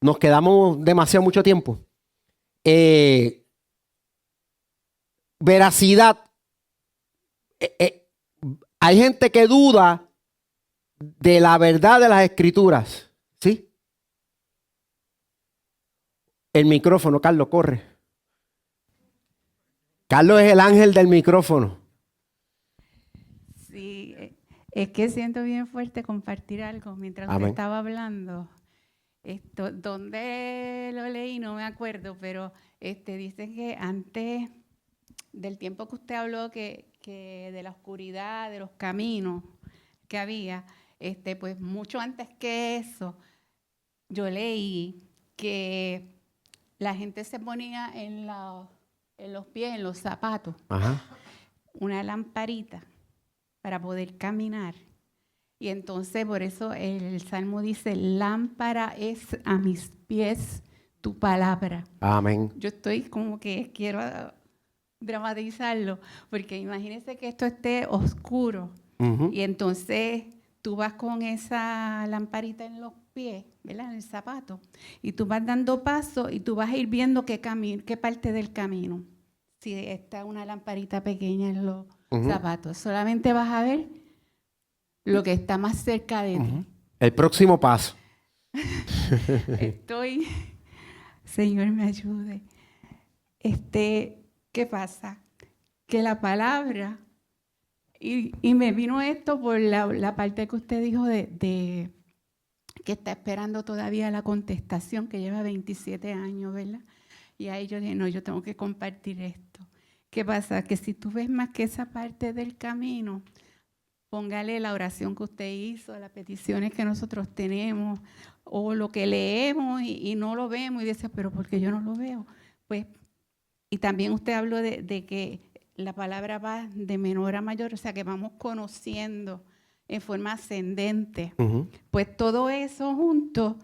nos quedamos demasiado mucho tiempo. Veracidad. Hay gente que duda de la verdad de las Escrituras, ¿sí? El micrófono, Carlos, corre. Carlos es el ángel del micrófono. Sí, es que siento bien fuerte compartir algo mientras usted Amén. estaba hablando. ¿Dónde lo leí? No me acuerdo, pero dice que antes del tiempo que usted habló, que de la oscuridad, de los caminos que había, pues mucho antes que eso, yo leí que la gente se ponía en los pies, en los zapatos, Ajá. una lamparita para poder caminar. Y entonces por eso el Salmo dice, lámpara es a mis pies tu palabra. Amén. Yo estoy como que quiero dramatizarlo, porque imagínense que esto esté oscuro Ujú. y entonces tú vas con esa lamparita en los pies, ¿verdad? En el zapato, y tú vas dando paso y tú vas a ir viendo qué parte del camino. Si está una lamparita pequeña en los zapatos, solamente vas a ver lo que está más cerca de ti. El próximo paso. Señor, me ayude. ¿Qué pasa? Que la palabra, y me vino esto por la parte que usted dijo de que está esperando todavía la contestación, que lleva 27 años, ¿verdad? Y ahí yo dije, no, yo tengo que compartir esto. ¿Qué pasa? Que si tú ves más que esa parte del camino, póngale la oración que usted hizo, las peticiones que nosotros tenemos, o lo que leemos y no lo vemos y dice, pero ¿por qué yo no lo veo? Pues, y también usted habló de que la palabra va de menor a mayor, o sea que vamos conociendo en forma ascendente. Pues todo eso junto,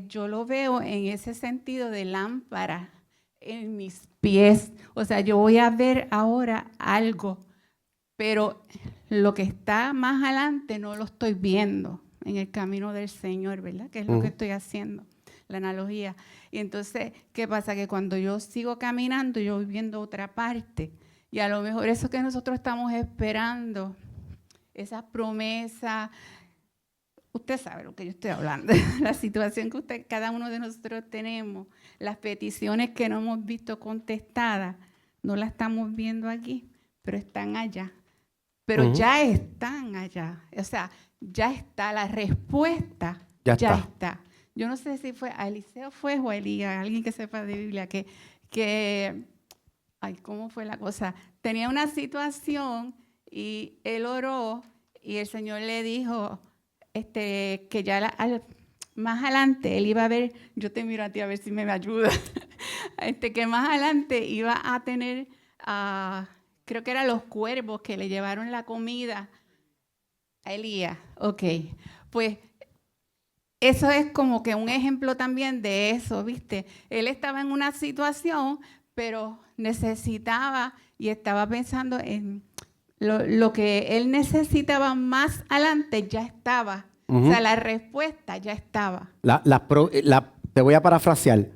yo lo veo en ese sentido de lámpara en mis pies. O sea, yo voy a ver ahora algo, pero lo que está más adelante no lo estoy viendo en el camino del Señor, ¿verdad? Que es lo que estoy haciendo, la analogía. Y entonces, ¿qué pasa? Que cuando yo sigo caminando, yo voy viendo otra parte. Y a lo mejor eso que nosotros estamos esperando, esas promesas, usted sabe lo que yo estoy hablando, la situación que cada uno de nosotros tenemos, las peticiones que no hemos visto contestadas, no las estamos viendo aquí, pero están allá. Pero ya están allá. O sea, ya está la respuesta. Ya está. Yo no sé si fue a Eliseo o a Elías, alguien que sepa de Biblia, ay, ¿cómo fue la cosa? Tenía una situación y él oró y el Señor le dijo que ya más adelante él iba a ver, yo te miro a ti a ver si me ayuda, que más adelante iba a tener creo que eran los cuervos que le llevaron la comida a Elías. Ok, pues eso es como que un ejemplo también de eso, ¿viste? Él estaba en una situación, pero necesitaba y estaba pensando en lo que él necesitaba más adelante, ya estaba. O sea, la respuesta ya estaba. Te voy a parafrasear.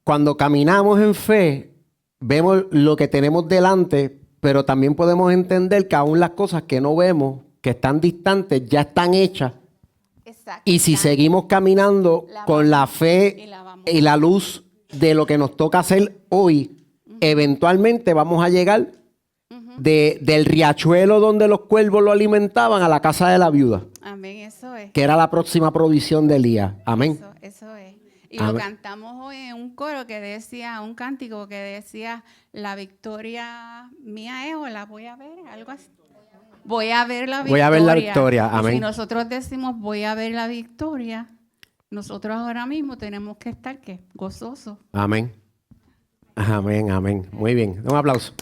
Cuando caminamos en fe, vemos lo que tenemos delante, pero también podemos entender que aún las cosas que no vemos, que están distantes, ya están hechas. Exacto. Y si seguimos caminando con la fe y la luz de lo que nos toca hacer hoy, eventualmente vamos a llegar del riachuelo donde los cuervos lo alimentaban a la casa de la viuda, Amén, eso es. que era la próxima provisión de Elías. Amén. Eso es. Y Amén. lo cantamos hoy en un coro que decía, un cántico que decía, la victoria mía es o la voy a ver, algo así. Voy a ver la victoria. Voy a ver la victoria, Y amén. si nosotros decimos voy a ver la victoria, nosotros ahora mismo tenemos que estar, ¿qué? Gozosos. Amén. Amén, amén. Muy bien. Un aplauso.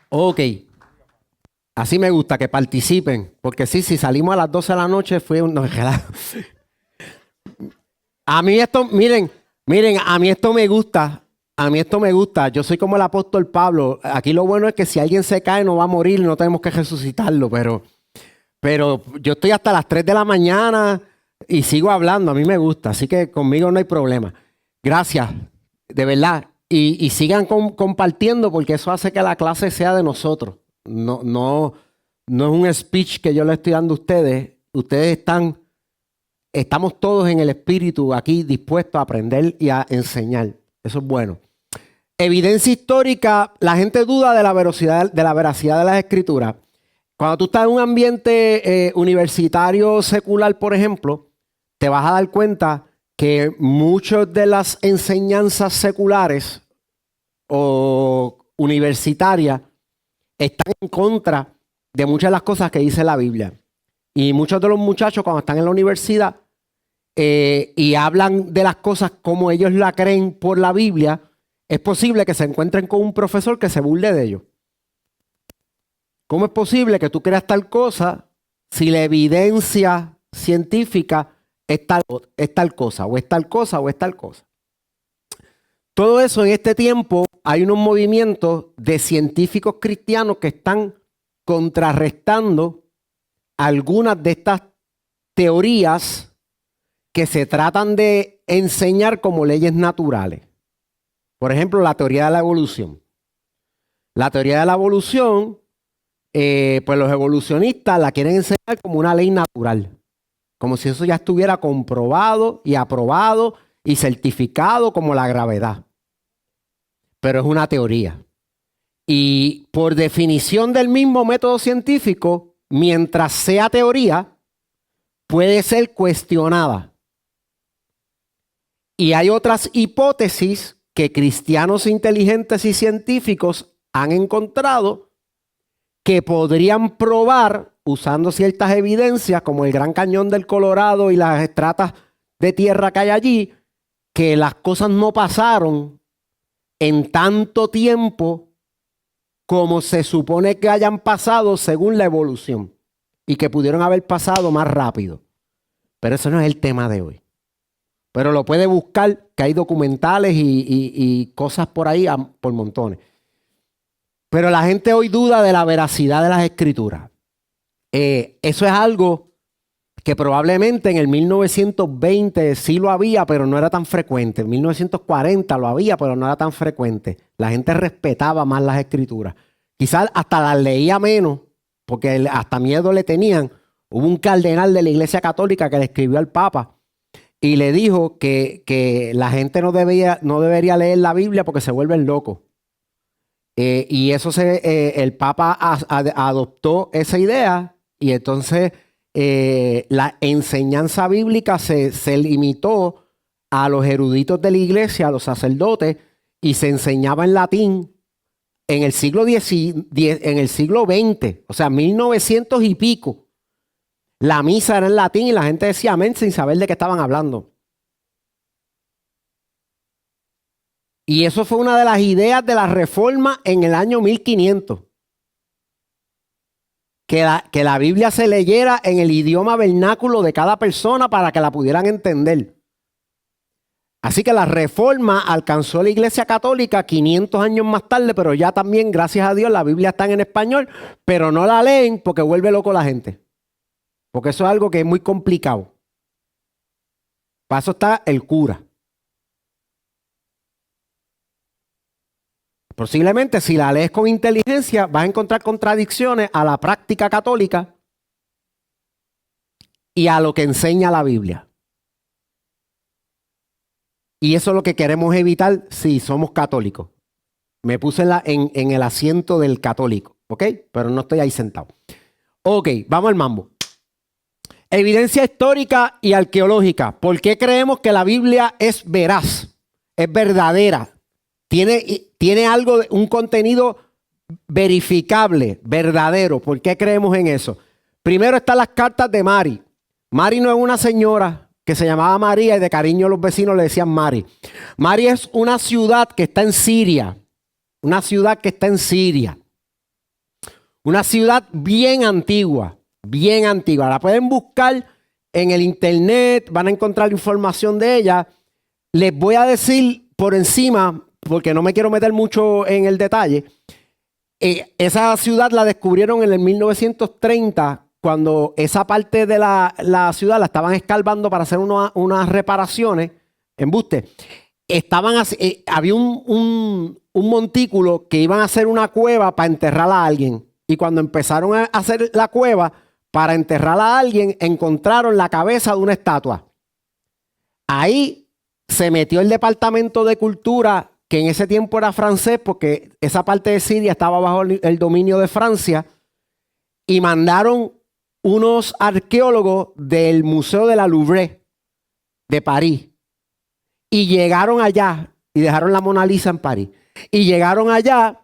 Ok. Así me gusta que participen. Porque sí, si salimos a las 12 de la noche fue un... no, a mí esto, miren, a mí esto me gusta. A mí esto me gusta. Yo soy como el apóstol Pablo. Aquí lo bueno es que si alguien se cae no va a morir, no tenemos que resucitarlo. Pero yo estoy hasta las 3 de la mañana y sigo hablando. A mí me gusta. Así que conmigo no hay problema. Gracias. De verdad. Y sigan compartiendo porque eso hace que la clase sea de nosotros. No es un speech que yo le estoy dando a ustedes. Ustedes estamos todos en el espíritu aquí dispuestos a aprender y a enseñar. Eso es bueno. Evidencia histórica, la gente duda de la veracidad de las escrituras. Cuando tú estás en un ambiente universitario secular, por ejemplo, te vas a dar cuenta que muchas de las enseñanzas seculares o universitarias están en contra de muchas de las cosas que dice la Biblia. Y muchos de los muchachos cuando están en la universidad y hablan de las cosas como ellos la creen por la Biblia, es posible que se encuentren con un profesor que se burle de ellos. ¿Cómo es posible que tú creas tal cosa si la evidencia científica es tal cosa, o es tal cosa, o es tal cosa? Todo eso en este tiempo hay unos movimientos de científicos cristianos que están contrarrestando algunas de estas teorías que se tratan de enseñar como leyes naturales. Por ejemplo, la teoría de la evolución. La teoría de la evolución, pues los evolucionistas la quieren enseñar como una ley natural. Como si eso ya estuviera comprobado y aprobado y certificado como la gravedad. Pero es una teoría. Y por definición del mismo método científico, mientras sea teoría, puede ser cuestionada. Y hay otras hipótesis que cristianos inteligentes y científicos han encontrado que podrían probar, usando ciertas evidencias, como el Gran Cañón del Colorado y las estratas de tierra que hay allí, que las cosas no pasaron en tanto tiempo como se supone que hayan pasado según la evolución, y que pudieron haber pasado más rápido. Pero eso no es el tema de hoy. Pero lo puede buscar, que hay documentales y cosas por ahí por montones. Pero la gente hoy duda de la veracidad de las escrituras. Eso es algo que probablemente en el 1920 sí lo había, pero no era tan frecuente. En 1940 lo había, pero no era tan frecuente. La gente respetaba más las escrituras. Quizás hasta las leía menos, porque hasta miedo le tenían. Hubo un cardenal de la Iglesia Católica que le escribió al Papa y le dijo que la gente no debería leer la Biblia porque se vuelven locos. Y eso el Papa adoptó esa idea, y entonces la enseñanza bíblica se limitó a los eruditos de la iglesia, a los sacerdotes, y se enseñaba en latín en el siglo XX, o sea, 1900 y pico. La misa era en latín y la gente decía amén sin saber de qué estaban hablando. Y eso fue una de las ideas de la Reforma en el año 1500. Que la Biblia se leyera en el idioma vernáculo de cada persona para que la pudieran entender. Así que la Reforma alcanzó la Iglesia Católica 500 años más tarde, pero ya también, gracias a Dios, la Biblia está en español, pero no la leen porque vuelve loco la gente. Porque eso es algo que es muy complicado. Para eso está el cura. Posiblemente si la lees con inteligencia vas a encontrar contradicciones a la práctica católica y a lo que enseña la Biblia. Y eso es lo que queremos evitar si somos católicos. Me puse en el asiento del católico, ¿ok? Pero no estoy ahí sentado. Ok, vamos al mambo. Evidencia histórica y arqueológica. ¿Por qué creemos que la Biblia es veraz? Es verdadera. Tiene algo, un contenido verificable, verdadero. ¿Por qué creemos en eso? Primero están las cartas de Mari. Mari no es una señora que se llamaba María y de cariño los vecinos le decían Mari. Mari es una ciudad que está en Siria. Una ciudad que está en Siria. Una ciudad bien antigua. Bien antigua. La pueden buscar en el internet, van a encontrar información de ella. Les voy a decir por encima, porque no me quiero meter mucho en el detalle. Esa ciudad la descubrieron en el 1930, cuando esa parte de la ciudad la estaban escarbando para hacer unas reparaciones. Embuste. Había un montículo que iban a hacer una cueva para enterrar a alguien. Y cuando empezaron a hacer la cueva para enterrar a alguien, encontraron la cabeza de una estatua. Ahí se metió el Departamento de Cultura, que en ese tiempo era francés, porque esa parte de Siria estaba bajo el dominio de Francia, y mandaron unos arqueólogos del Museo de la Louvre de París. Y llegaron allá, y dejaron la Mona Lisa en París. Y llegaron allá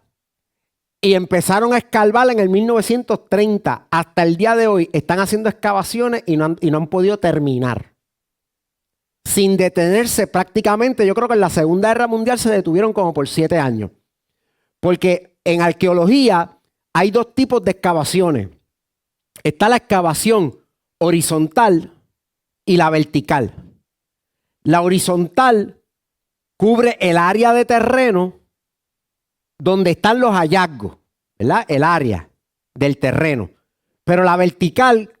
y empezaron a escarbar en el 1930. Hasta el día de hoy están haciendo excavaciones y no han podido terminar. Sin detenerse prácticamente. Yo creo que en la Segunda Guerra Mundial se detuvieron como por 7 años. Porque en arqueología hay 2 tipos de excavaciones. Está la excavación horizontal y la vertical. La horizontal cubre el área de terreno donde están los hallazgos, ¿verdad? El área del terreno. Pero la vertical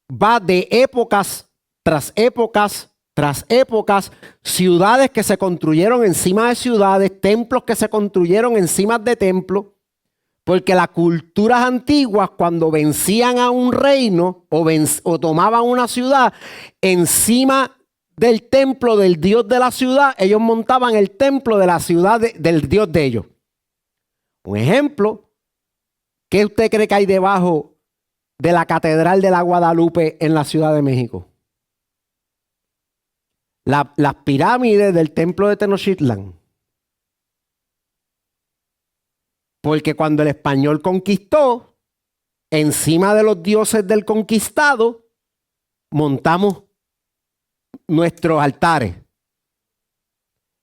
va de épocas tras épocas tras épocas, ciudades que se construyeron encima de ciudades, templos que se construyeron encima de templos, porque las culturas antiguas, cuando vencían a un reino o tomaban una ciudad, encima del templo del dios de la ciudad, ellos montaban el templo de la ciudad del dios de ellos. Un ejemplo, ¿qué usted cree que hay debajo de la Catedral de la Guadalupe en la Ciudad de México? Las pirámides del templo de Tenochtitlan. Porque cuando el español conquistó, encima de los dioses del conquistado, montamos nuestros altares.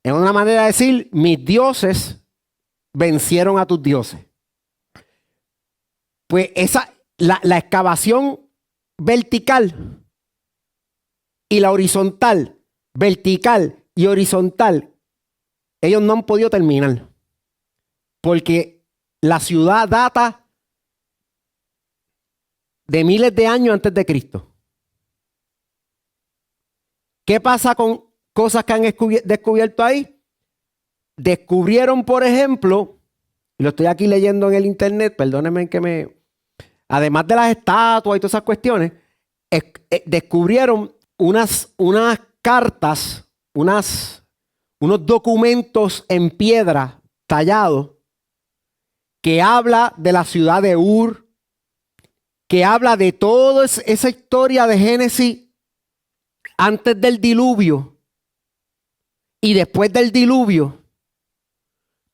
Es una manera de decir, mis dioses vencieron a tus dioses. Pues la excavación vertical y la horizontal, vertical y horizontal, ellos no han podido terminar. Porque la ciudad data de miles de años antes de Cristo. ¿Qué pasa con cosas que han descubierto ahí? Descubrieron, por ejemplo, lo estoy aquí leyendo en el internet, perdónenme además de las estatuas y todas esas cuestiones, descubrieron unas cartas, unos documentos en piedra tallados que habla de la ciudad de Ur, que habla de toda esa historia de Génesis antes del diluvio y después del diluvio.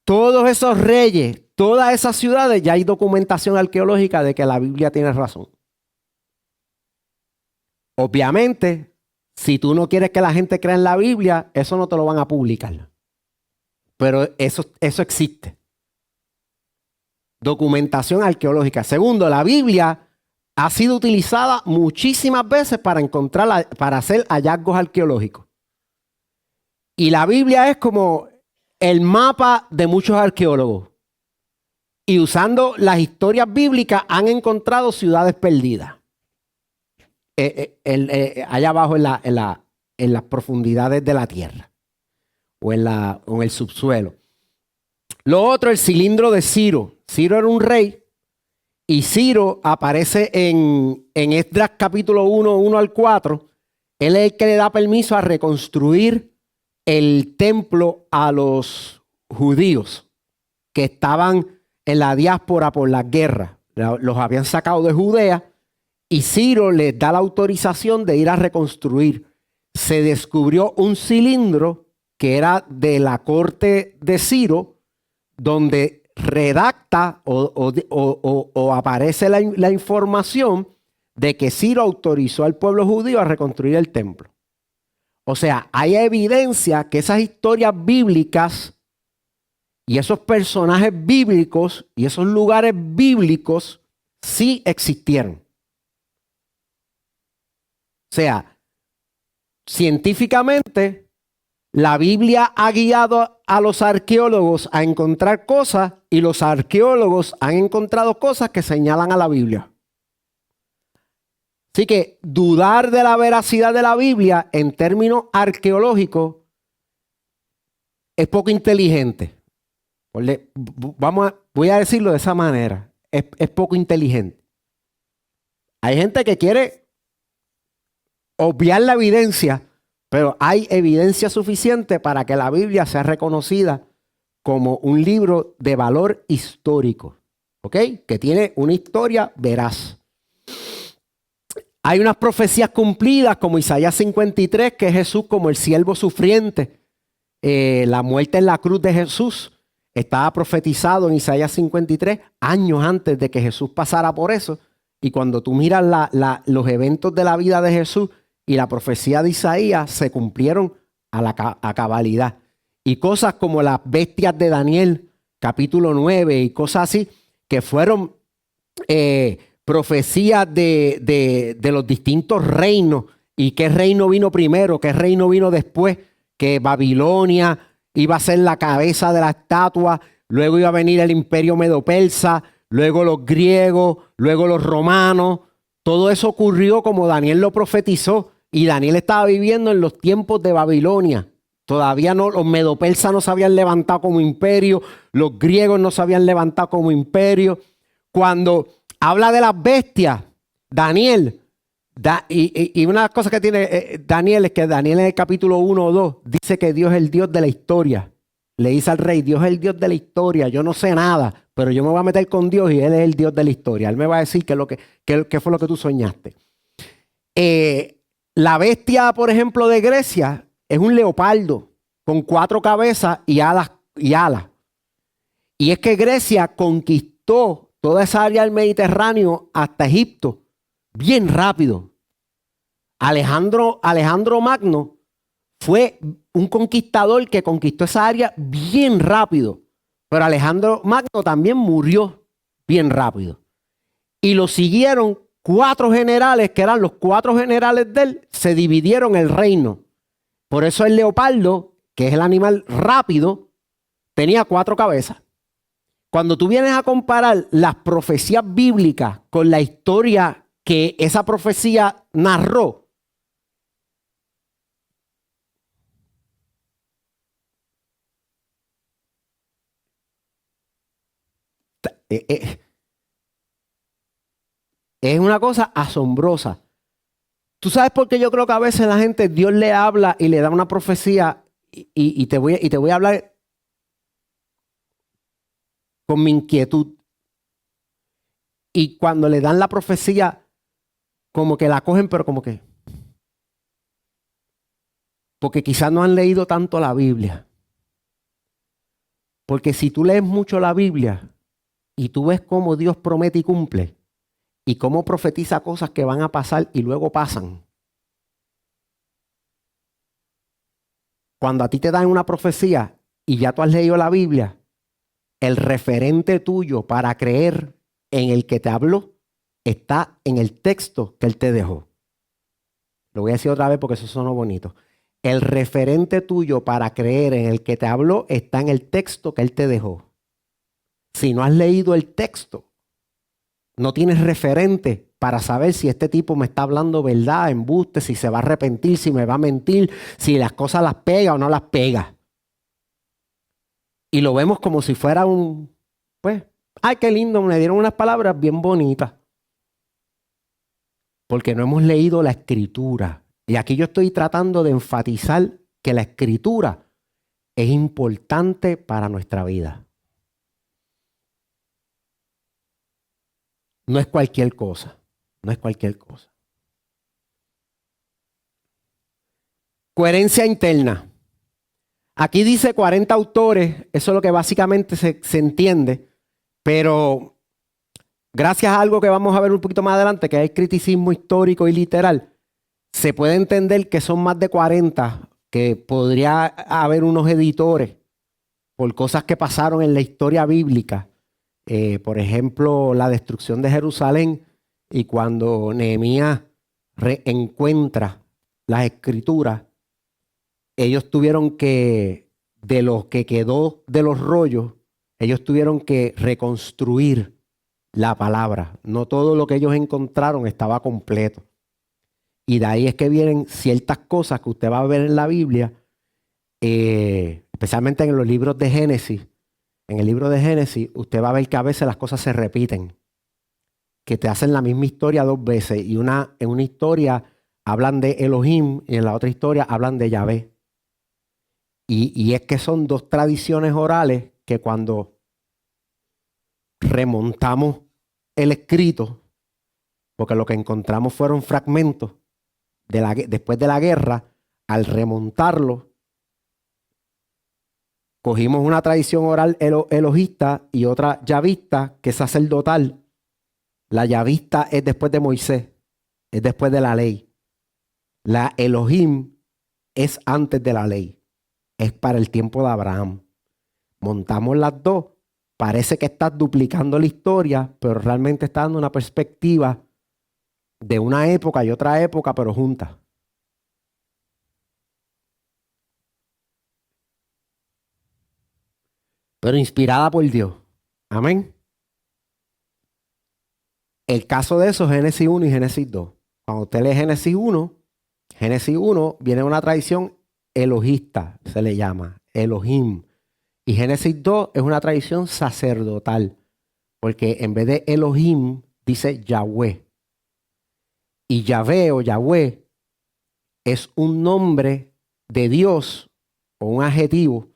Todos esos reyes, todas esas ciudades, ya hay documentación arqueológica de que la Biblia tiene razón. Obviamente, si tú no quieres que la gente crea en la Biblia, eso no te lo van a publicar. Pero eso existe. Documentación arqueológica. Segundo, la Biblia ha sido utilizada muchísimas veces para hacer hallazgos arqueológicos. Y la Biblia es como el mapa de muchos arqueólogos. Y usando las historias bíblicas han encontrado ciudades perdidas. Allá abajo en las profundidades de la tierra. O en el subsuelo. Lo otro, el cilindro de Ciro. Ciro era un rey. Y Ciro aparece en Esdras capítulo 1, 1 al 4. Él es el que le da permiso a reconstruir el templo a los judíos que estaban en la diáspora por la guerra. Los habían sacado de Judea y Ciro les da la autorización de ir a reconstruir. Se descubrió un cilindro que era de la corte de Ciro, donde redacta o aparece la información de que Ciro autorizó al pueblo judío a reconstruir el templo. O sea, hay evidencia que esas historias bíblicas y esos personajes bíblicos y esos lugares bíblicos sí existieron. O sea, científicamente, la Biblia ha guiado a los arqueólogos a encontrar cosas y los arqueólogos han encontrado cosas que señalan a la Biblia. Así que dudar de la veracidad de la Biblia en términos arqueológicos es poco inteligente. Voy a decirlo de esa manera. Es poco inteligente. Hay gente que quiere obviar la evidencia, pero hay evidencia suficiente para que la Biblia sea reconocida como un libro de valor histórico, ¿ok? Que tiene una historia veraz. Hay unas profecías cumplidas como Isaías 53, que es Jesús como el siervo sufriente. La muerte en la cruz de Jesús estaba profetizado en Isaías 53 años antes de que Jesús pasara por eso. Y cuando tú miras los eventos de la vida de Jesús y la profecía de Isaías, se cumplieron a cabalidad. Y cosas como las bestias de Daniel, capítulo 9, y cosas así, que fueron profecías de los distintos reinos. ¿Y qué reino vino primero? ¿Qué reino vino después? Que Babilonia iba a ser la cabeza de la estatua, luego iba a venir el imperio medo-persa, luego los griegos, luego los romanos. Todo eso ocurrió como Daniel lo profetizó, y Daniel estaba viviendo en los tiempos de Babilonia. Todavía no, los medo-persas no se habían levantado como imperio, los griegos no se habían levantado como imperio. Cuando habla de las bestias, Daniel, y una cosa que tiene Daniel es que Daniel en el capítulo 1 o 2 dice que Dios es el Dios de la historia. Le dice al rey, Dios es el Dios de la historia, yo no sé nada, pero yo me voy a meter con Dios y Él es el Dios de la historia. Él me va a decir qué fue lo que tú soñaste. La bestia, por ejemplo, de Grecia es un leopardo con 4 cabezas y alas. Y es que Grecia conquistó toda esa área del Mediterráneo hasta Egipto bien rápido. Alejandro Magno fue un conquistador que conquistó esa área bien rápido. Pero Alejandro Magno también murió bien rápido. Y lo siguieron 4 generales, que eran los 4 generales de él, se dividieron el reino. Por eso el leopardo, que es el animal rápido, tenía 4 cabezas. Cuando tú vienes a comparar las profecías bíblicas con la historia que esa profecía narró, es una cosa asombrosa. ¿Tú sabes por qué yo creo que a veces la gente, Dios le habla y le da una profecía y te voy a hablar con mi inquietud? Y cuando le dan la profecía, como que la cogen, pero como que... Porque quizás no han leído tanto la Biblia. Porque si tú lees mucho la Biblia y tú ves cómo Dios promete y cumple, y cómo profetiza cosas que van a pasar y luego pasan. Cuando a ti te dan una profecía y ya tú has leído la Biblia, el referente tuyo para creer en el que te habló está en el texto que él te dejó. Lo voy a decir otra vez porque eso sonó bonito. El referente tuyo para creer en el que te habló está en el texto que él te dejó. Si no has leído el texto, no tienes referente para saber si este tipo me está hablando verdad, embuste, si se va a arrepentir, si me va a mentir, si las cosas las pega o no las pega. Y lo vemos como si fuera ay, qué lindo, me dieron unas palabras bien bonitas. Porque no hemos leído la Escritura. Y aquí yo estoy tratando de enfatizar que la escritura es importante para nuestra vida. No es cualquier cosa, no es cualquier cosa. Coherencia interna. Aquí dice 40 autores, eso es lo que básicamente se entiende, pero gracias a algo que vamos a ver un poquito más adelante, que hay criticismo histórico y literal, se puede entender que son más de 40, que podría haber unos editores por cosas que pasaron en la historia bíblica. Por ejemplo, la destrucción de Jerusalén y cuando Nehemías reencuentra las escrituras, ellos tuvieron que, de lo que quedó de los rollos, ellos tuvieron que reconstruir la palabra. No todo lo que ellos encontraron estaba completo. Y de ahí es que vienen ciertas cosas que usted va a ver en la Biblia, especialmente en los libros de Génesis. En el libro de Génesis, usted va a ver que a veces las cosas se repiten, que te hacen la misma historia dos veces. Y en una historia hablan de Elohim y en la otra historia hablan de Yahvé. Y es que son dos tradiciones orales que cuando remontamos el escrito, porque lo que encontramos fueron fragmentos después de la guerra, al remontarlo, cogimos una tradición oral elohista y otra yavista, que es sacerdotal. La yavista es después de Moisés, es después de la ley. La Elohim es antes de la ley, es para el tiempo de Abraham. Montamos las dos, parece que estás duplicando la historia, pero realmente está dando una perspectiva de una época y otra época, pero juntas. Pero inspirada por Dios. Amén. El caso de eso es Génesis 1 y Génesis 2. Cuando usted lee Génesis 1 viene una tradición elohista, se le llama, Elohim. Y Génesis 2 es una tradición sacerdotal, porque en vez de Elohim dice Yahweh. Y Yahvé o Yahweh es un nombre de Dios o un adjetivo,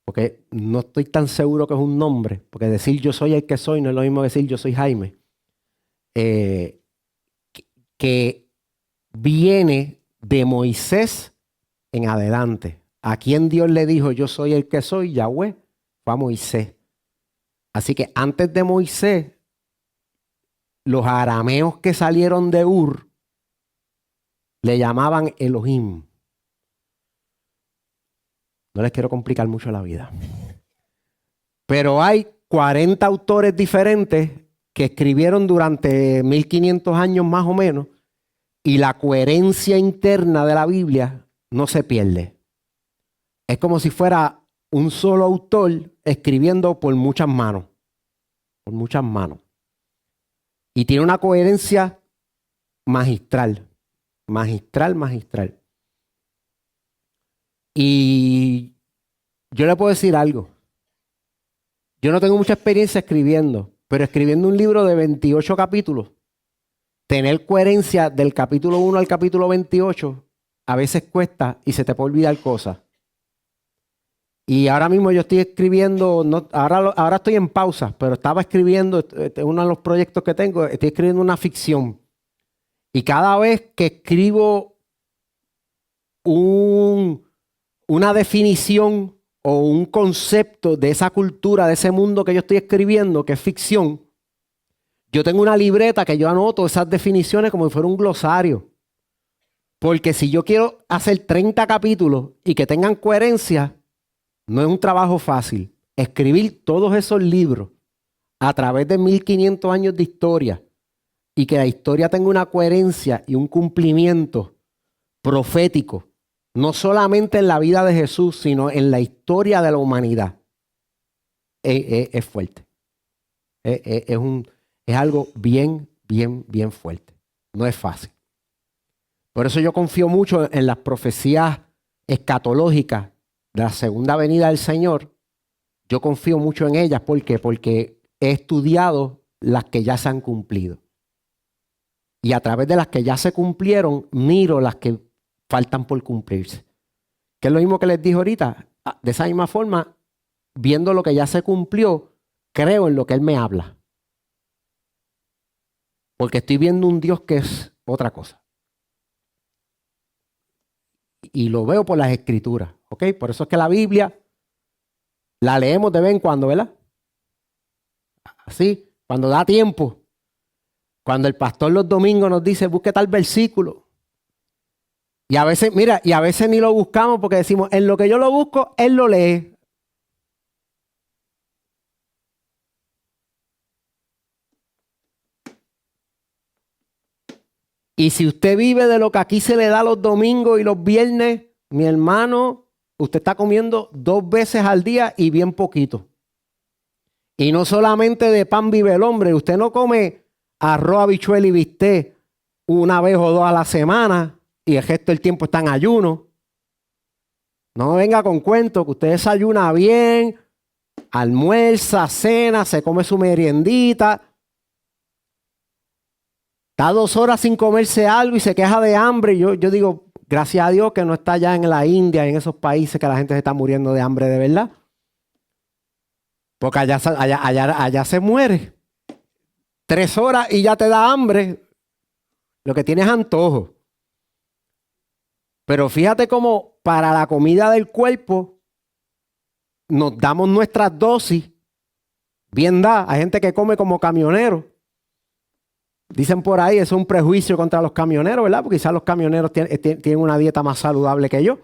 porque no estoy tan seguro que es un nombre, porque decir yo soy el que soy no es lo mismo que decir yo soy Jaime, que viene de Moisés en adelante. A quien Dios le dijo yo soy el que soy, Yahweh, fue a Moisés. Así que antes de Moisés, los arameos que salieron de Ur le llamaban Elohim. No les quiero complicar mucho la vida. Pero hay 40 autores diferentes que escribieron durante 1500 años más o menos, y la coherencia interna de la Biblia no se pierde. Es como si fuera un solo autor escribiendo por muchas manos. Por muchas manos. Y tiene una coherencia magistral. Magistral. Y yo le puedo decir algo. Yo no tengo mucha experiencia escribiendo, pero escribiendo un libro de 28 capítulos, tener coherencia del capítulo 1 al capítulo 28 a veces cuesta y se te puede olvidar cosas. Y ahora mismo yo estoy escribiendo, ahora estoy en pausa, pero estaba escribiendo, uno de los proyectos que tengo, estoy escribiendo una ficción. Y cada vez que escribo una definición o un concepto de esa cultura, de ese mundo que yo estoy escribiendo, que es ficción, yo tengo una libreta que yo anoto esas definiciones como si fuera un glosario. Porque si yo quiero hacer 30 capítulos y que tengan coherencia, no es un trabajo fácil. Escribir todos esos libros a través de 1500 años de historia y que la historia tenga una coherencia y un cumplimiento profético, no solamente en la vida de Jesús, sino en la historia de la humanidad, es fuerte. Es algo bien fuerte. No es fácil. Por eso yo confío mucho en las profecías escatológicas de la segunda venida del Señor. Yo confío mucho en ellas. ¿Por qué? Porque he estudiado las que ya se han cumplido. Y a través de las que ya se cumplieron, miro las que faltan por cumplirse. que es lo mismo que les dije ahorita, de esa misma forma, viendo lo que ya se cumplió, creo en lo que Él me habla. Porque estoy viendo un Dios que es otra cosa. Y lo veo por las Escrituras, ¿ok? Por eso es que la Biblia la leemos de vez en cuando, ¿verdad? Así, cuando da tiempo. Cuando el pastor los domingos nos dice, busque tal versículo. Y a veces, mira, y a veces ni lo buscamos porque decimos, en lo que yo lo busco, Él lo lee. Y si usted vive de lo que aquí se le da los domingos y los viernes, mi hermano, usted está comiendo 2 veces al día y bien poquito. Y no solamente de pan vive el hombre. Usted no come arroz, habichuela y bistec 1 vez o 2 a la semana y el resto del tiempo está en ayuno. No venga con cuento que usted desayuna bien, almuerza, cena, se come su meriendita. Está 2 horas sin comerse algo y se queja de hambre. Yo digo, gracias a Dios que no está allá en la India, en esos países que la gente se está muriendo de hambre de verdad. Porque allá se muere. 3 horas y ya te da hambre. Lo que tienes es antojo. Pero fíjate cómo para la comida del cuerpo nos damos nuestras dosis. Bien da. Hay gente que come como camioneros. Dicen por ahí, eso es un prejuicio contra los camioneros, ¿verdad? Porque quizás los camioneros tienen una dieta más saludable que yo.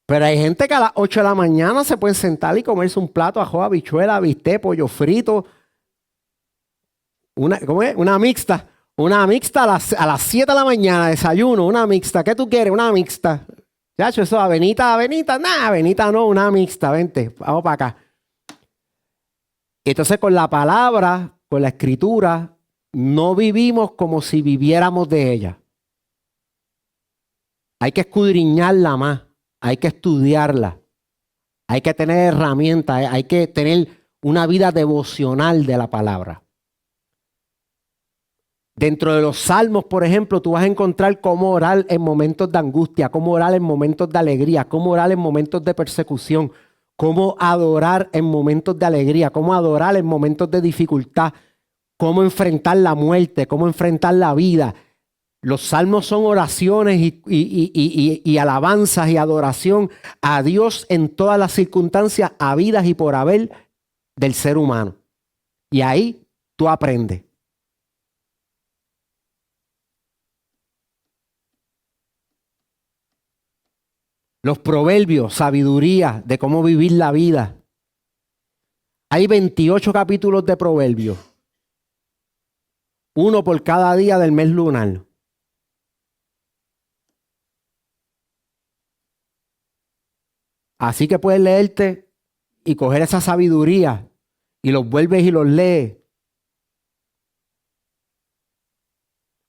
Pero hay gente que a las 8 de la mañana se pueden sentar y comerse un plato de arroz, habichuela, bistec, pollo frito. ¿Cómo es? Una mixta. Una mixta a las 7 de la mañana, desayuno, una mixta. ¿Qué tú quieres? Una mixta. Chacho, eso, avenita. Nah, avenita no, una mixta. Vente, vamos para acá. Entonces con la palabra, con la escritura, no vivimos como si viviéramos de ella. Hay que escudriñarla más, hay que estudiarla, hay que tener herramientas, hay que tener una vida devocional de la palabra. Dentro de los salmos, por ejemplo, tú vas a encontrar cómo orar en momentos de angustia, cómo orar en momentos de alegría, cómo orar en momentos de persecución, cómo adorar en momentos de alegría, cómo adorar en momentos de dificultad, cómo enfrentar la muerte, cómo enfrentar la vida. Los salmos son oraciones y alabanzas y adoración a Dios en todas las circunstancias habidas y por haber del ser humano. Y ahí tú aprendes. Los proverbios, sabiduría de cómo vivir la vida. Hay 28 capítulos de proverbios. 1 por cada día del mes lunar. Así que puedes leerte y coger esa sabiduría y los vuelves y los lees.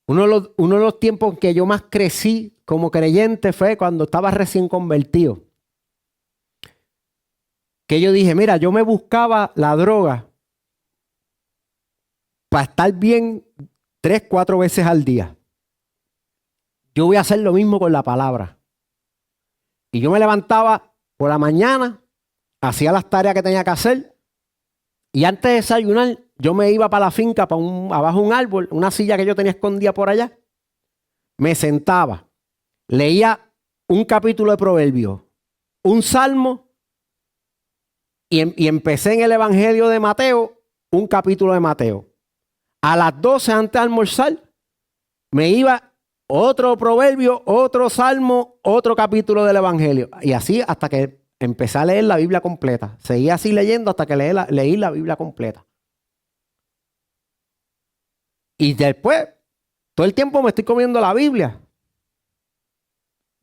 Uno de los tiempos en que yo más crecí como creyente fue cuando estaba recién convertido. Que yo dije, mira, yo me buscaba la droga para estar bien 3, 4 veces al día. Yo voy a hacer lo mismo con la palabra. Y yo me levantaba por la mañana, hacía las tareas que tenía que hacer y antes de desayunar yo me iba para la finca, abajo de un árbol, una silla que yo tenía escondida por allá. Me sentaba, leía un capítulo de Proverbios, un salmo y empecé en el Evangelio de Mateo, un capítulo de Mateo. A las 12 antes de almorzar me iba otro proverbio, otro salmo, otro capítulo del Evangelio. Y así hasta que empecé a leer la Biblia completa. Seguí así leyendo hasta que leí la Biblia completa. Y después, todo el tiempo me estoy comiendo la Biblia.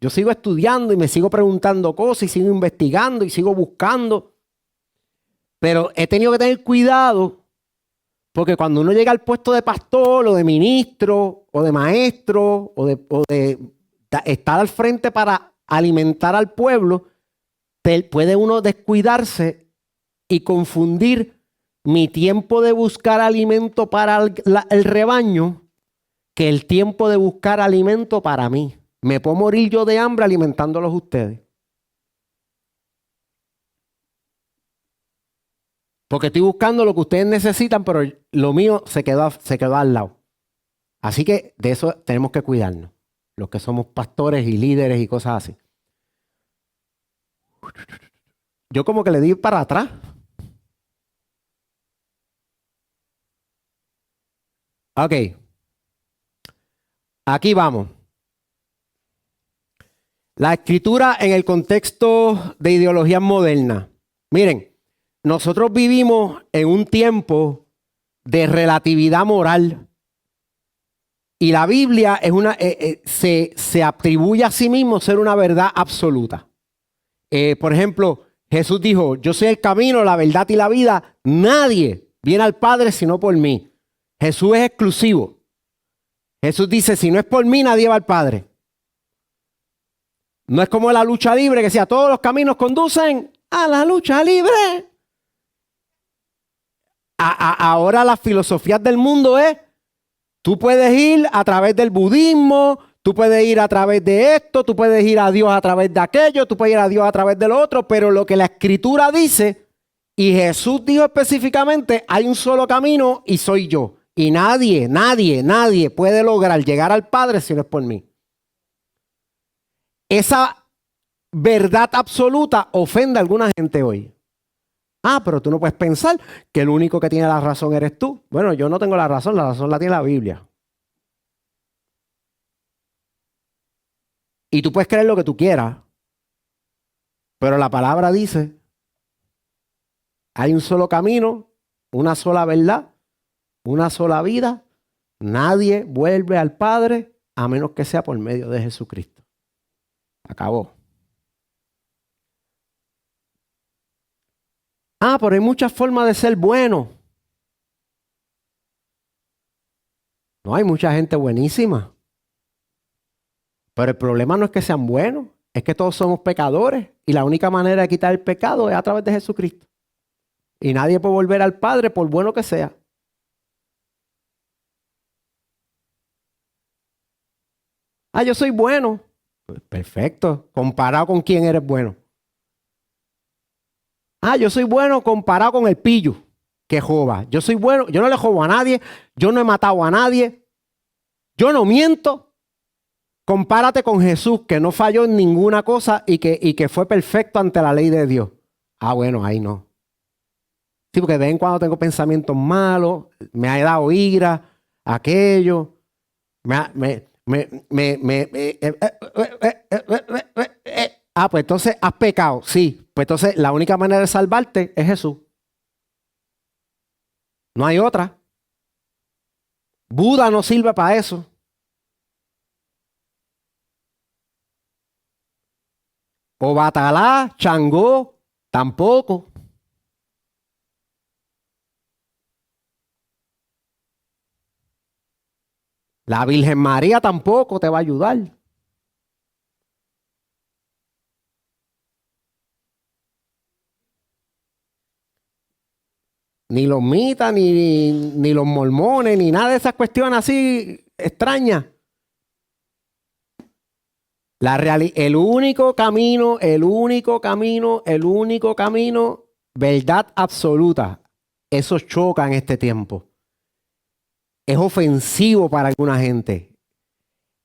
Yo sigo estudiando y me sigo preguntando cosas y sigo investigando y sigo buscando. Pero he tenido que tener cuidado porque cuando uno llega al puesto de pastor o de ministro o de maestro o de estar al frente para alimentar al pueblo, puede uno descuidarse y confundir mi tiempo de buscar alimento para el rebaño que el tiempo de buscar alimento para mí. Me puedo morir yo de hambre alimentándolos ustedes. Porque estoy buscando lo que ustedes necesitan, pero lo mío se quedó al lado. Así que de eso tenemos que cuidarnos, los que somos pastores y líderes y cosas así. Yo como que le di para atrás. Ok. Aquí vamos. La escritura en el contexto de ideologías modernas. Miren, nosotros vivimos en un tiempo de relatividad moral. Y la Biblia es se atribuye a sí mismo ser una verdad absoluta. Por ejemplo, Jesús dijo, yo soy el camino, la verdad y la vida. Nadie viene al Padre sino por mí. Jesús es exclusivo. Jesús dice, si no es por mí, nadie va al Padre. No es como la lucha libre, que decía, todos los caminos conducen a la lucha libre. Ahora las filosofías del mundo es, tú puedes ir a través del budismo, tú puedes ir a través de esto, tú puedes ir a Dios a través de aquello, tú puedes ir a Dios a través de lo otro, pero lo que la Escritura dice, y Jesús dijo específicamente, hay un solo camino y soy yo. Y nadie puede lograr llegar al Padre si no es por mí. Esa verdad absoluta ofende a alguna gente hoy. Ah, pero tú no puedes pensar que el único que tiene la razón eres tú. Bueno, yo no tengo la razón la tiene la Biblia. Y tú puedes creer lo que tú quieras, pero la palabra dice, hay un solo camino, una sola verdad, una sola vida. Nadie vuelve al Padre a menos que sea por medio de Jesucristo. Acabó. Ah, pero hay muchas formas de ser bueno. No, hay mucha gente buenísima. Pero el problema no es que sean buenos, es que todos somos pecadores y la única manera de quitar el pecado es a través de Jesucristo. Y nadie puede volver al Padre por bueno que sea. Ah, yo soy bueno. Pues perfecto. ¿Comparado con quién eres bueno? Ah, yo soy bueno comparado con el pillo que joba. Yo soy bueno, yo no le jobo a nadie, yo no he matado a nadie, yo no miento. Compárate con Jesús, que no falló en ninguna cosa y que fue perfecto ante la ley de Dios. Ah, bueno, ahí no. Sí, porque de vez en cuando tengo pensamientos malos, me ha dado ira, aquello, pues entonces has pecado, sí. Pues entonces la única manera de salvarte es Jesús. No hay otra. Buda no sirve para eso. Obatalá, Changó, tampoco. La Virgen María tampoco te va a ayudar. Ni los mitas, ni los mormones, ni nada de esas cuestiones así extrañas. El único camino, verdad absoluta. Eso choca en este tiempo. Es ofensivo para alguna gente.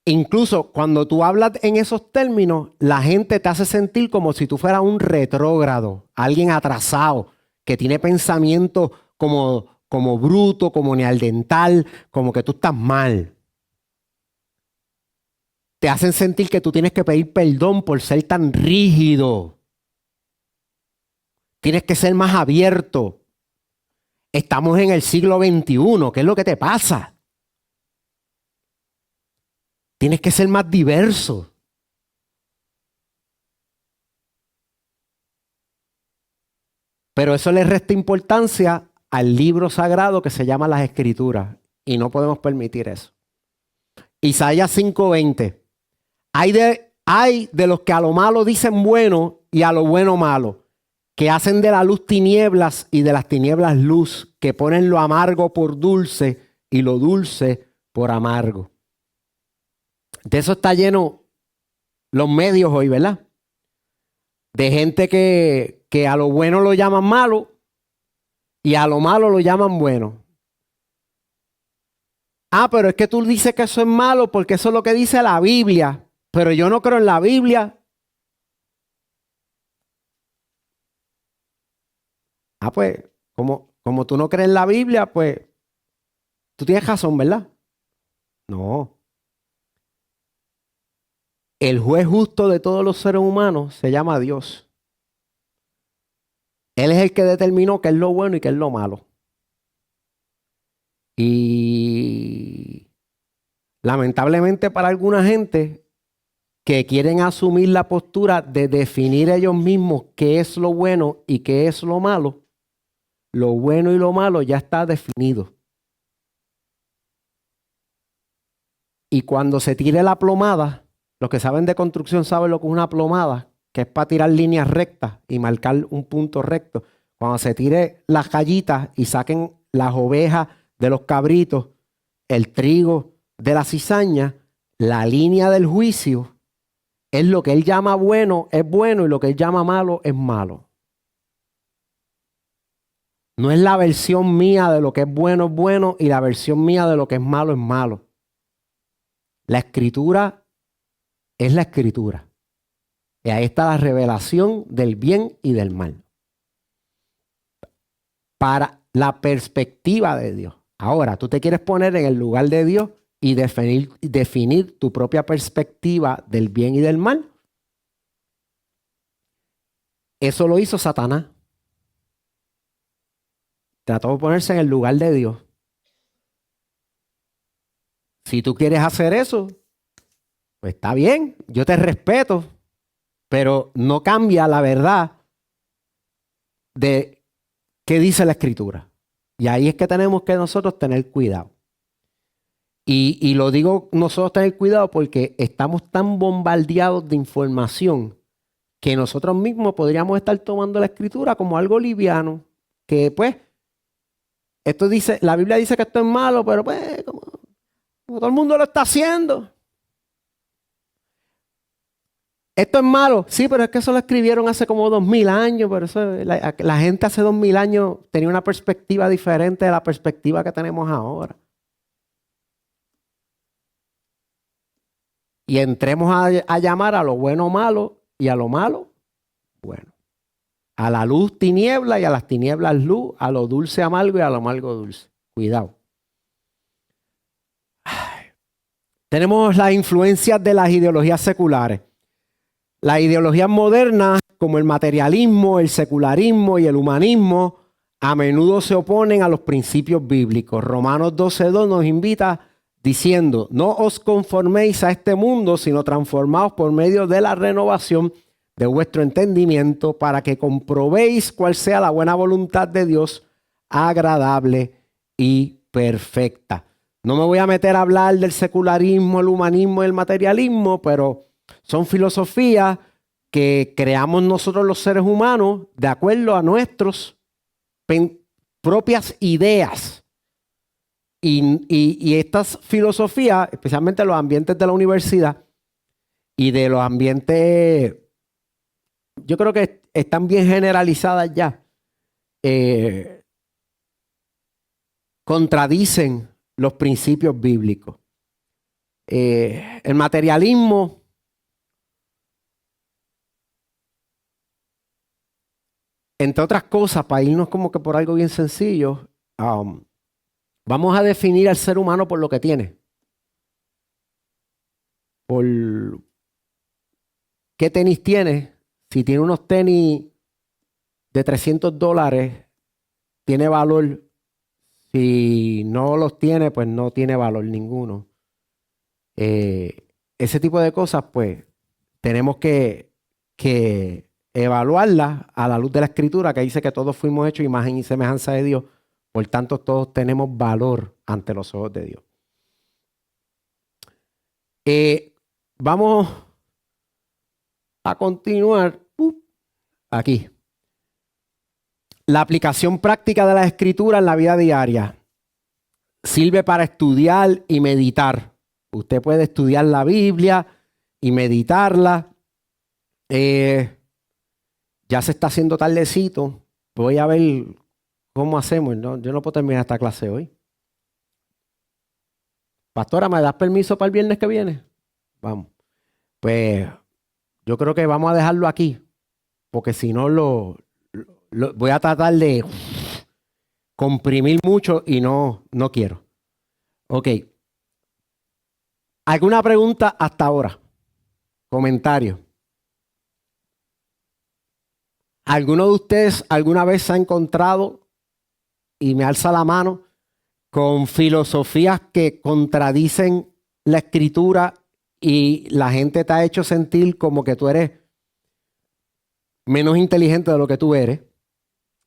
Incluso cuando tú hablas en esos términos, la gente te hace sentir como si tú fueras un retrógrado, alguien atrasado, que tiene pensamientos como bruto, como neandertal, como que tú estás mal. Te hacen sentir que tú tienes que pedir perdón por ser tan rígido. Tienes que ser más abierto. Estamos en el siglo XXI. ¿Qué es lo que te pasa? Tienes que ser más diverso. Pero eso le resta importancia al libro sagrado que se llama las Escrituras. Y no podemos permitir eso. Isaías 5:20. Hay de los que a lo malo dicen bueno y a lo bueno malo, que hacen de la luz tinieblas y de las tinieblas luz, que ponen lo amargo por dulce y lo dulce por amargo. De eso está lleno los medios hoy, ¿verdad? De gente que a lo bueno lo llaman malo y a lo malo lo llaman bueno. Ah, pero es que tú dices que eso es malo porque eso es lo que dice la Biblia. Pero yo no creo en la Biblia. Ah, pues, como tú no crees en la Biblia, pues, tú tienes razón, ¿verdad? No. El juez justo de todos los seres humanos se llama Dios. Él es el que determinó qué es lo bueno y qué es lo malo. Y lamentablemente para alguna gente que quieren asumir la postura de definir ellos mismos qué es lo bueno y qué es lo malo y lo malo ya está definido. Y cuando se tire la plomada, los que saben de construcción saben lo que es una plomada, que es para tirar líneas rectas y marcar un punto recto. Cuando se tire las gallitas y saquen las ovejas de los cabritos, el trigo de la cizaña, la línea del juicio es lo que él llama bueno es bueno y lo que él llama malo es malo. No es la versión mía de lo que es bueno y la versión mía de lo que es malo es malo. La escritura es la escritura. Y ahí está la revelación del bien y del mal. Para la perspectiva de Dios. Ahora, tú te quieres poner en el lugar de Dios y definir tu propia perspectiva del bien y del mal. Eso lo hizo Satanás. Trató de ponerse en el lugar de Dios. Si tú quieres hacer eso, pues está bien, yo te respeto, pero no cambia la verdad de qué dice la Escritura. Y ahí es que tenemos que nosotros tener cuidado. Y lo digo nosotros tener cuidado porque estamos tan bombardeados de información que nosotros mismos podríamos estar tomando la Escritura como algo liviano, que pues, esto dice, la Biblia dice que esto es malo, pero pues, como todo el mundo lo está haciendo. Esto es malo, sí, pero es que eso lo escribieron hace como 2000 años, pero eso, la gente hace 2000 años tenía una perspectiva diferente de la perspectiva que tenemos ahora. Y entremos a llamar a lo bueno malo y a lo malo bueno. A la luz tiniebla y a las tinieblas luz, a lo dulce amargo y a lo amargo dulce. Cuidado. Tenemos las influencias de las ideologías seculares. Las ideologías modernas, como el materialismo, el secularismo y el humanismo, a menudo se oponen a los principios bíblicos. Romanos 12:2 nos invita diciendo, no os conforméis a este mundo, sino transformaos por medio de la renovación de vuestro entendimiento para que comprobéis cuál sea la buena voluntad de Dios, agradable y perfecta. No me voy a meter a hablar del secularismo, el humanismo y el materialismo, pero son filosofías que creamos nosotros los seres humanos de acuerdo a nuestras propias ideas. Y estas filosofías, especialmente los ambientes de la universidad y de los ambientes, yo creo que están bien generalizadas ya, contradicen los principios bíblicos. El materialismo entre otras cosas, para irnos como que por algo bien sencillo, vamos a definir al ser humano por lo que tiene. Por qué tenis tiene. Si tiene unos tenis de $300, tiene valor. Si no los tiene, pues no tiene valor ninguno. Ese tipo de cosas, pues, tenemos que evaluarlas a la luz de la Escritura, que dice que todos fuimos hechos imagen y semejanza de Dios. Por tanto, todos tenemos valor ante los ojos de Dios. Vamos a continuar aquí. La aplicación práctica de la Escritura en la vida diaria sirve para estudiar y meditar Usted puede estudiar la Biblia y meditarla. Ya se está haciendo tardecito. Voy a ver cómo hacemos. ¿No? Yo no puedo terminar esta clase hoy. Pastora, ¿me das permiso para el viernes que viene? Vamos. Pues yo creo que vamos a dejarlo aquí. Porque si no voy a tratar de comprimir mucho y no quiero. Ok. ¿Alguna pregunta hasta ahora? Comentario. ¿Alguno de ustedes alguna vez se ha encontrado, y me alza la mano, con filosofías que contradicen la escritura y la gente te ha hecho sentir como que tú eres menos inteligente de lo que tú eres,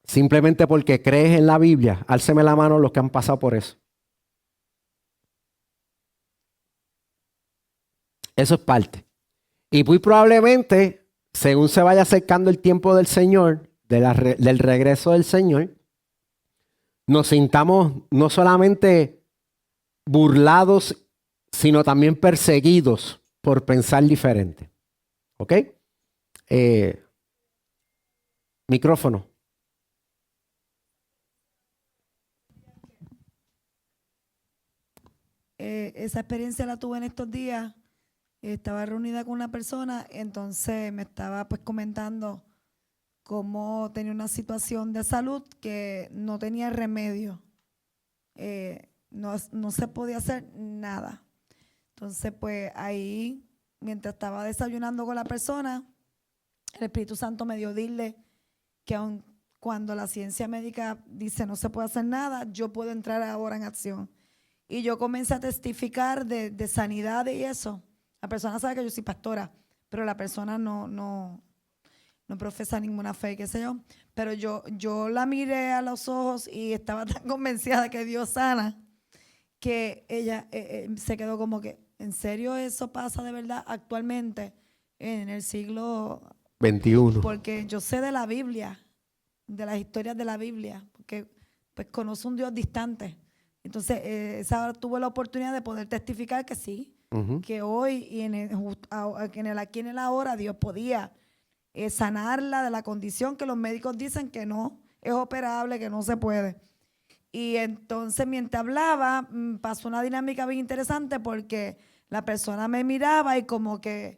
simplemente porque crees en la Biblia? Álceme la mano los que han pasado por eso. Eso es parte. Y muy probablemente, según se vaya acercando el tiempo del Señor, del regreso del Señor, nos sintamos no solamente burlados, sino también perseguidos por pensar diferente. ¿Ok? Micrófono. Esa experiencia la tuve en estos días. Estaba reunida con una persona, entonces me estaba pues comentando cómo tenía una situación de salud que no tenía remedio. No se podía hacer nada. Entonces pues ahí, mientras estaba desayunando con la persona, el Espíritu Santo me dio a decirle que aun cuando la ciencia médica dice no se puede hacer nada, yo puedo entrar ahora en acción. Y yo comencé a testificar de sanidad y eso. La persona sabe que yo soy pastora, pero la persona no profesa ninguna fe, qué sé yo. Pero yo la miré a los ojos y estaba tan convencida de que Dios sana, que ella se quedó como que, ¿en serio eso pasa de verdad actualmente en el siglo 21? Porque yo sé de la Biblia, de las historias de la Biblia, porque pues conozco un Dios distante. Entonces, tuve la oportunidad de poder testificar que sí, que hoy y aquí en el ahora Dios podía sanarla de la condición que los médicos dicen que no es operable, que no se puede. Y entonces mientras hablaba pasó una dinámica bien interesante porque la persona me miraba y como que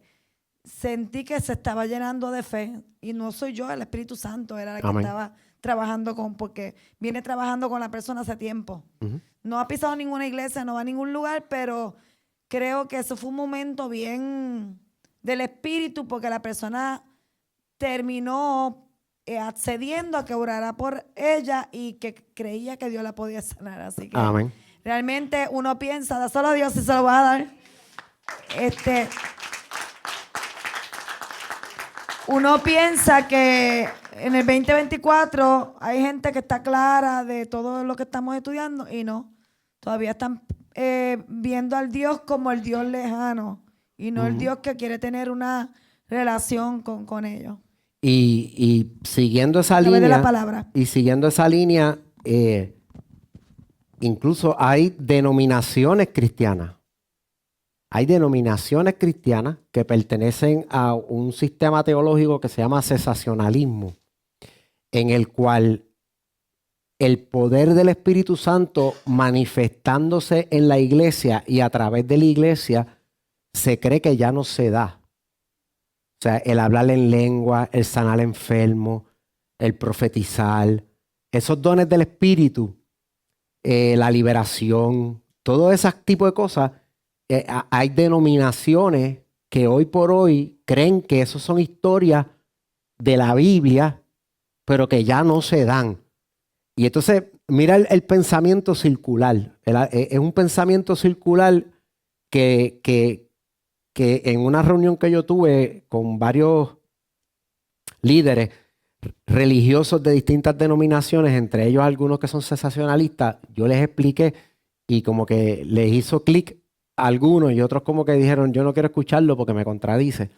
sentí que se estaba llenando de fe, y no soy yo, el Espíritu Santo era la que estaba trabajando porque viene trabajando con la persona hace tiempo. No ha pisado ninguna iglesia, no va a ningún lugar, pero creo que eso fue un momento bien del Espíritu, porque la persona terminó accediendo a que orara por ella y que creía que Dios la podía sanar. Así que Amén. Realmente uno piensa, da solo a Dios si se lo va a dar. Uno piensa que en el 2024 hay gente que está clara de todo lo que estamos estudiando y no. Todavía están viendo al Dios como el Dios lejano y no el Dios que quiere tener una relación con ellos. Y siguiendo esa línea, de la palabra. Y siguiendo esa línea, incluso hay denominaciones cristianas. Hay denominaciones cristianas que pertenecen a un sistema teológico que se llama cesacionalismo, en el cual el poder del Espíritu Santo manifestándose en la iglesia y a través de la iglesia se cree que ya no se da. O sea, el hablar en lengua, el sanar enfermos, el profetizar, esos dones del Espíritu, la liberación, todo ese tipo de cosas. Hay denominaciones que hoy por hoy creen que eso son historias de la Biblia, pero que ya no se dan. Y entonces, mira el pensamiento circular. Es un pensamiento circular que en una reunión que yo tuve con varios líderes religiosos de distintas denominaciones, entre ellos algunos que son cesacionalistas, yo les expliqué y como que les hizo clic a algunos y otros como que dijeron, yo no quiero escucharlo porque me contradice.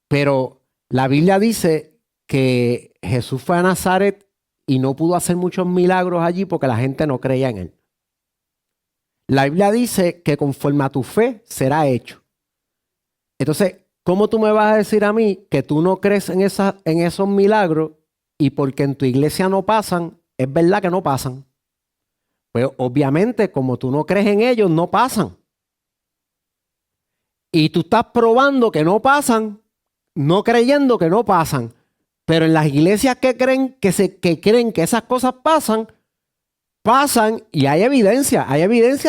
Pero la Biblia dice que Jesús fue a Nazaret y no pudo hacer muchos milagros allí porque la gente no creía en él. La Biblia dice que conforme a tu fe será hecho. Entonces, ¿cómo tú me vas a decir a mí que tú no crees en esos milagros y porque en tu iglesia no pasan, es verdad que no pasan? Pues obviamente, como tú no crees en ellos, no pasan. Y tú estás probando que no pasan, no creyendo que no pasan. Pero en las iglesias que creen que esas cosas pasan y hay evidencia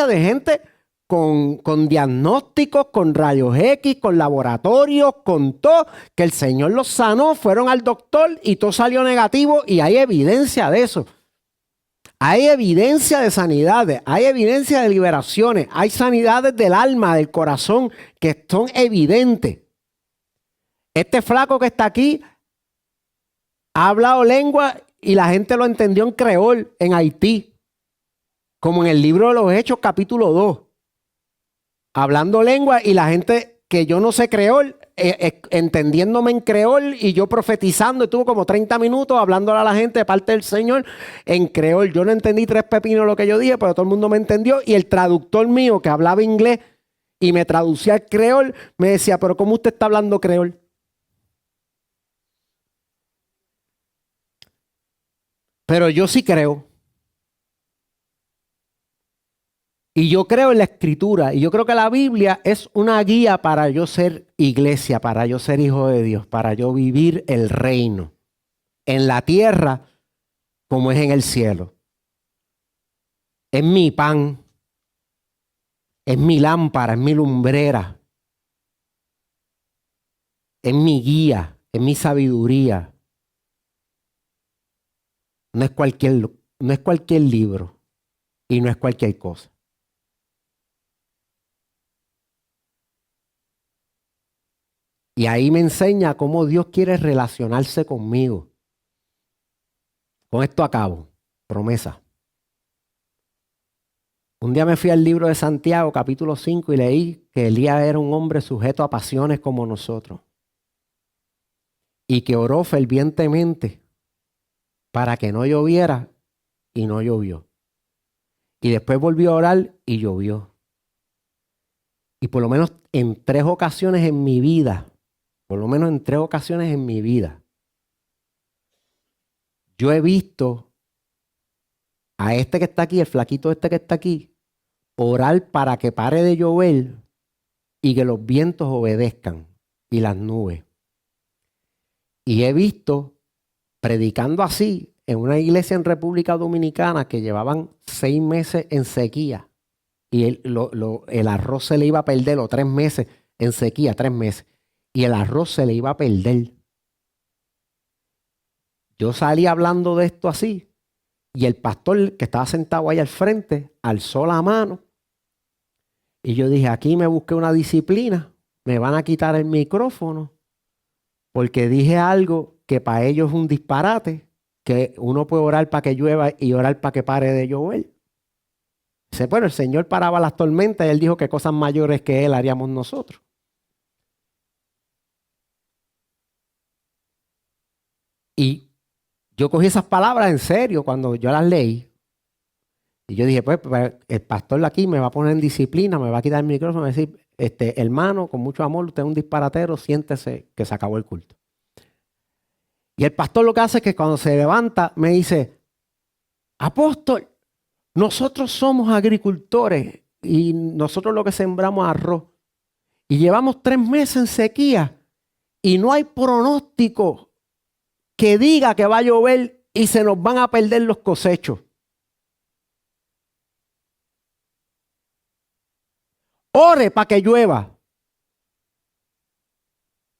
de gente con diagnósticos, con rayos X, con laboratorios, con todo, que el Señor los sanó, fueron al doctor y todo salió negativo y hay evidencia de eso. Hay evidencia de sanidades, hay evidencia de liberaciones, hay sanidades del alma, del corazón, que son evidentes. Este flaco que está aquí ha hablado lengua y la gente lo entendió en creol en Haití, como en el libro de los Hechos, capítulo 2. Hablando lengua y la gente que yo no sé creol, entendiéndome en creol y yo profetizando, estuvo como 30 minutos hablándole a la gente de parte del Señor en creol. Yo no entendí 3 pepinos lo que yo dije, pero todo el mundo me entendió y el traductor mío que hablaba inglés y me traducía al creol, me decía, pero ¿cómo usted está hablando creol? Pero yo sí creo. Y yo creo en la Escritura. Y yo creo que la Biblia es una guía para yo ser iglesia, para yo ser hijo de Dios, para yo vivir el reino. En la tierra como es en el cielo. Es mi pan. Es mi lámpara, es mi lumbrera. Es mi guía, es mi sabiduría. No es cualquier libro y no es cualquier cosa. Y ahí me enseña cómo Dios quiere relacionarse conmigo. Con esto acabo. Promesa. Un día me fui al libro de Santiago, capítulo 5, y leí que Elías era un hombre sujeto a pasiones como nosotros. Y que oró fervientemente para que no lloviera y no llovió. Y después volvió a orar y llovió. Y por lo menos en 3 ocasiones en mi vida, yo he visto a este que está aquí, el flaquito este que está aquí, orar para que pare de llover y que los vientos obedezcan y las nubes. Y he visto, predicando así, en una iglesia en República Dominicana que llevaban 6 meses en sequía y el arroz se le iba a perder, o 3 meses en sequía, 3 meses, y el arroz se le iba a perder. Yo salí hablando de esto así y el pastor que estaba sentado ahí al frente alzó la mano y yo dije, aquí me busqué una disciplina, me van a quitar el micrófono porque dije algo que para ellos es un disparate, que uno puede orar para que llueva y orar para que pare de llover. Dice, bueno, el Señor paraba las tormentas y Él dijo que cosas mayores que Él haríamos nosotros. Y yo cogí esas palabras en serio cuando yo las leí. Y yo dije, pues el pastor de aquí me va a poner en disciplina, me va a quitar el micrófono y decir, hermano, con mucho amor, usted es un disparatero, siéntese que se acabó el culto. Y el pastor lo que hace es que cuando se levanta me dice, apóstol, nosotros somos agricultores y nosotros lo que sembramos es arroz. Y llevamos 3 meses en sequía y no hay pronóstico que diga que va a llover y se nos van a perder los cosechos. Ore para que llueva.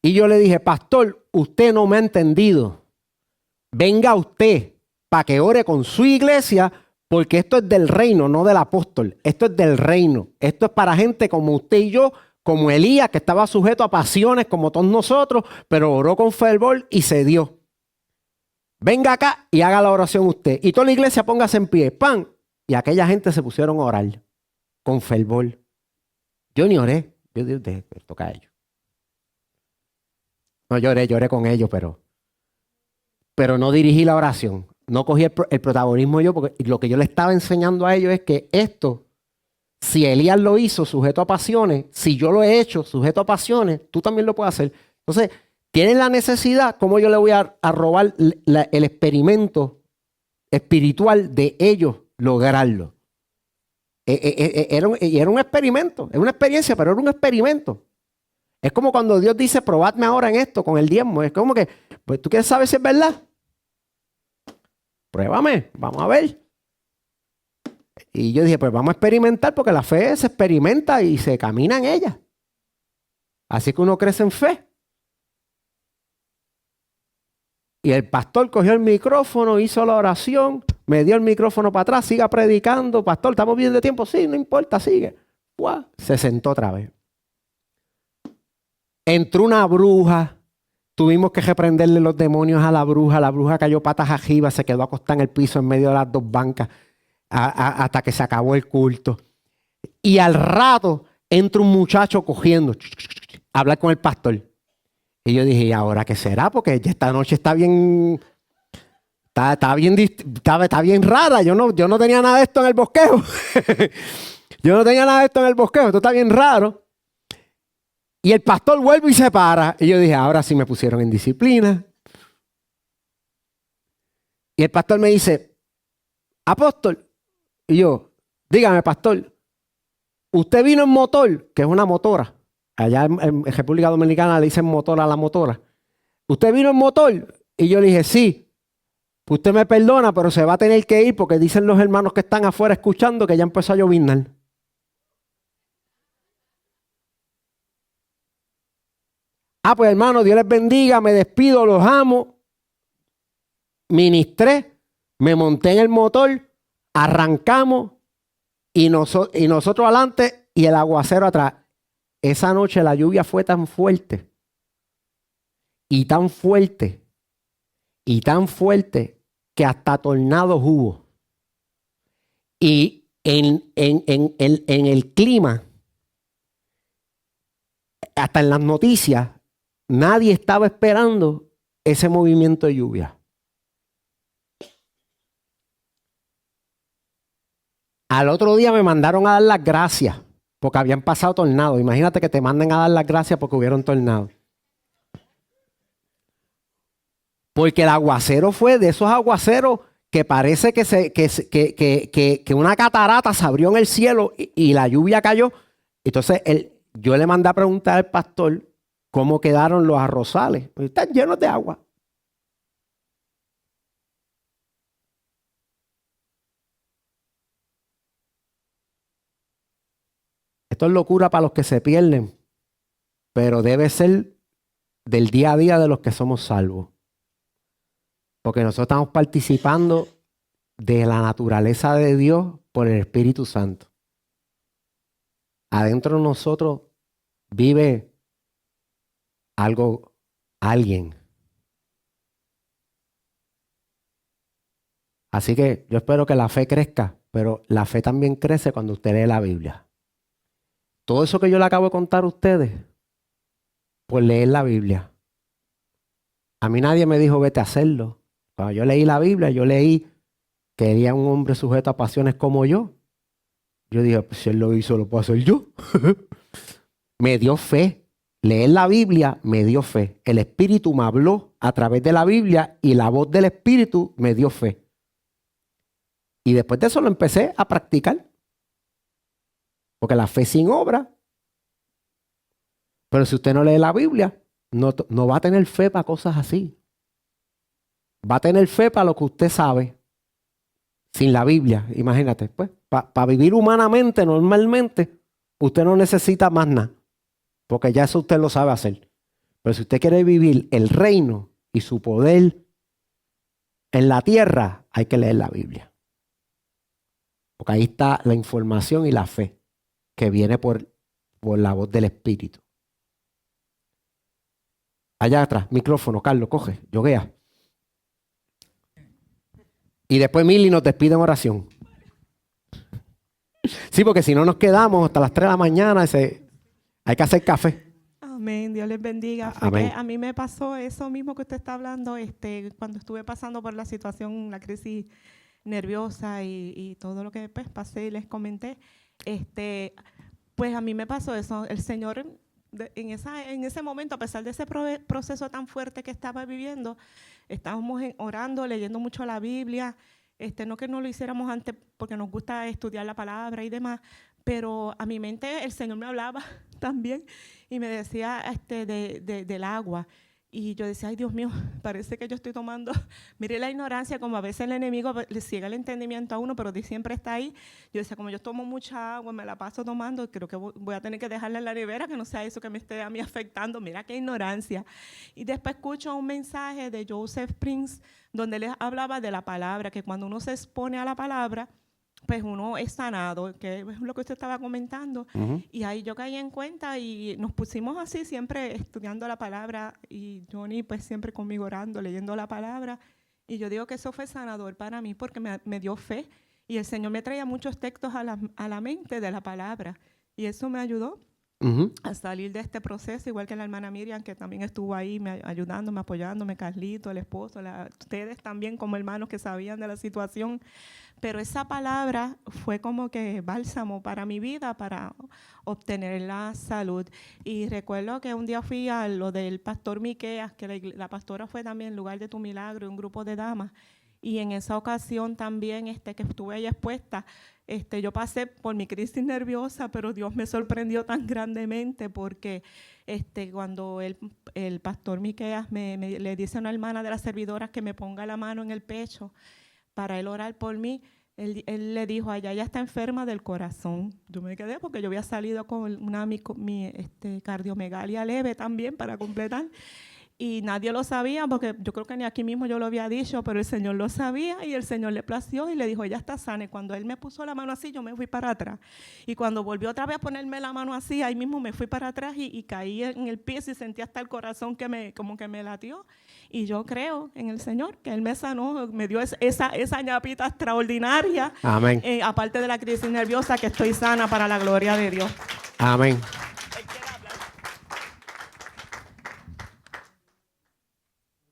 Y yo le dije, pastor, usted no me ha entendido. Venga usted para que ore con su iglesia, porque esto es del reino, no del apóstol. Esto es del reino. Esto es para gente como usted y yo, como Elías, que estaba sujeto a pasiones como todos nosotros, pero oró con fervor y se dio. Venga acá y haga la oración usted. Y toda la iglesia póngase en pie. ¡Pam! Y aquella gente se pusieron a orar con fervor. Yo ni oré. Yo dije, toca a ellos. No lloré con ellos, pero no dirigí la oración. No cogí el protagonismo yo, porque lo que yo le estaba enseñando a ellos es que esto Si Elías lo hizo sujeto a pasiones, si yo lo he hecho sujeto a pasiones, tú también lo puedes hacer. Entonces, tienen la necesidad, ¿cómo yo le voy a robar el experimento espiritual de ellos lograrlo? Era un experimento, es una experiencia, pero era un experimento. Es como cuando Dios dice, probadme ahora en esto con el diezmo. Es como que, pues tú quieres saber si es verdad. Pruébame, vamos a ver. Y yo dije, pues vamos a experimentar porque la fe se experimenta y se camina en ella. Así que uno crece en fe. Y el pastor cogió el micrófono, hizo la oración, me dio el micrófono para atrás, siga predicando. Pastor, ¿estamos bien de tiempo? Sí, no importa, sigue. ¡Guau! Se sentó otra vez. Entró una bruja. Tuvimos que reprenderle los demonios a la bruja. La bruja cayó patas arriba, se quedó acostada en el piso en medio de las dos bancas hasta que se acabó el culto. Y al rato entra un muchacho cogiendo a hablar con el pastor. Y yo dije, ¿y ahora qué será? Porque ya esta noche está bien, está bien rara. Yo no tenía nada de esto en el bosquejo. Yo no tenía nada de esto en el bosquejo. Esto está bien raro. Y el pastor vuelve y se para. Y yo dije, ahora sí me pusieron en disciplina. Y el pastor me dice, apóstol. Y yo, dígame, pastor, ¿usted vino en motor? Que es una motora. Allá en República Dominicana le dicen motor a la motora. ¿Usted vino en motor? Y yo le dije, sí. Usted me perdona, pero se va a tener que ir porque dicen los hermanos que están afuera escuchando que ya empezó a lloviznar. Ah, pues hermano, Dios les bendiga, me despido, los amo. Ministré, me monté en el motor, arrancamos y nosotros adelante y el aguacero atrás. Esa noche la lluvia fue tan fuerte y tan fuerte y tan fuerte que hasta tornados hubo. Y en el clima, hasta en las noticias, nadie estaba esperando ese movimiento de lluvia. Al otro día me mandaron a dar las gracias porque habían pasado tornados. Imagínate que te manden a dar las gracias porque hubieron tornados. Porque el aguacero fue de esos aguaceros que parece que una catarata se abrió en el cielo y la lluvia cayó. Entonces yo le mandé a preguntar al pastor cómo quedaron los arrozales. Pues están llenos de agua. Esto es locura para los que se pierden, pero debe ser del día a día de los que somos salvos. Porque nosotros estamos participando de la naturaleza de Dios por el Espíritu Santo. Adentro de nosotros vive alguien. Así que yo espero que la fe crezca, pero la fe también crece cuando usted lee la Biblia. Todo eso que yo le acabo de contar a ustedes, pues leer la Biblia. A mí nadie me dijo vete a hacerlo. Cuando yo leí la Biblia, yo leí que era un hombre sujeto a pasiones como yo. Yo dije, pues si él lo hizo, lo puedo hacer yo. Me dio fe. Leer la Biblia me dio fe. El Espíritu me habló a través de la Biblia y la voz del Espíritu me dio fe. Y después de eso lo empecé a practicar. Porque la fe sin obra. Pero si usted no lee la Biblia, no va a tener fe para cosas así. Va a tener fe para lo que usted sabe. Sin la Biblia, imagínate. Pues, para vivir humanamente, normalmente, usted no necesita más nada. Porque ya eso usted lo sabe hacer. Pero si usted quiere vivir el reino y su poder en la tierra, hay que leer la Biblia. Porque ahí está la información y la fe que viene por la voz del Espíritu. Allá atrás, micrófono, Carlos, coge, yoguea. Y después Mili nos despide en oración. Sí, porque si no nos quedamos hasta las 3 de la mañana, hay que hacer café. Amén, Dios les bendiga. Amén. A mí me pasó eso mismo que usted está hablando, cuando estuve pasando por la situación, la crisis nerviosa y todo lo que después pasé y les comenté. Pues a mí me pasó eso. El Señor, en ese momento, a pesar de ese proceso tan fuerte que estaba viviendo, estábamos orando, leyendo mucho la Biblia. No que no lo hiciéramos antes porque nos gusta estudiar la palabra y demás, pero a mi mente el Señor me hablaba también y me decía del agua. Y yo decía, ay Dios mío, parece que yo estoy tomando, mire la ignorancia, como a veces el enemigo le ciega el entendimiento a uno, pero siempre está ahí. Yo decía, como yo tomo mucha agua, me la paso tomando, creo que voy a tener que dejarla en la nevera, que no sea eso que me esté a mí afectando, mira qué ignorancia. Y después escucho un mensaje de Joseph Prince, donde les hablaba de la palabra, que cuando uno se expone a la palabra, pues uno es sanado, que es lo que usted estaba comentando. Y ahí yo caí en cuenta y nos pusimos así siempre estudiando la palabra y Johnny pues siempre conmigo orando, leyendo la palabra. Y yo digo que eso fue sanador para mí porque me dio fe y el Señor me traía muchos textos a la mente de la palabra y eso me ayudó a salir de este proceso, igual que la hermana Miriam, que también estuvo ahí ayudándome, apoyándome, Carlito, el esposo, ustedes también como hermanos que sabían de la situación. Pero esa palabra fue como que bálsamo para mi vida, para obtener la salud. Y recuerdo que un día fui a lo del pastor Miqueas, que la pastora fue también Lugar de tu Milagro, un grupo de damas. Y en esa ocasión también que estuve ahí expuesta, yo pasé por mi crisis nerviosa, pero Dios me sorprendió tan grandemente porque cuando el pastor Miqueas le dice a una hermana de las servidoras que me ponga la mano en el pecho para él orar por mí, él le dijo a ella está enferma del corazón. Yo me quedé porque yo había salido con mi cardiomegalia leve también para completar. Y nadie lo sabía porque yo creo que ni aquí mismo yo lo había dicho, pero el Señor lo sabía y el Señor le plació y le dijo, ella está sana. Y cuando Él me puso la mano así, yo me fui para atrás. Y cuando volvió otra vez a ponerme la mano así, ahí mismo me fui para atrás y caí en el piso y sentí hasta el corazón como que me latió. Y yo creo en el Señor, que Él me sanó, me dio esa ñapita extraordinaria. Amén. Aparte de la crisis nerviosa, que estoy sana para la gloria de Dios. Amén.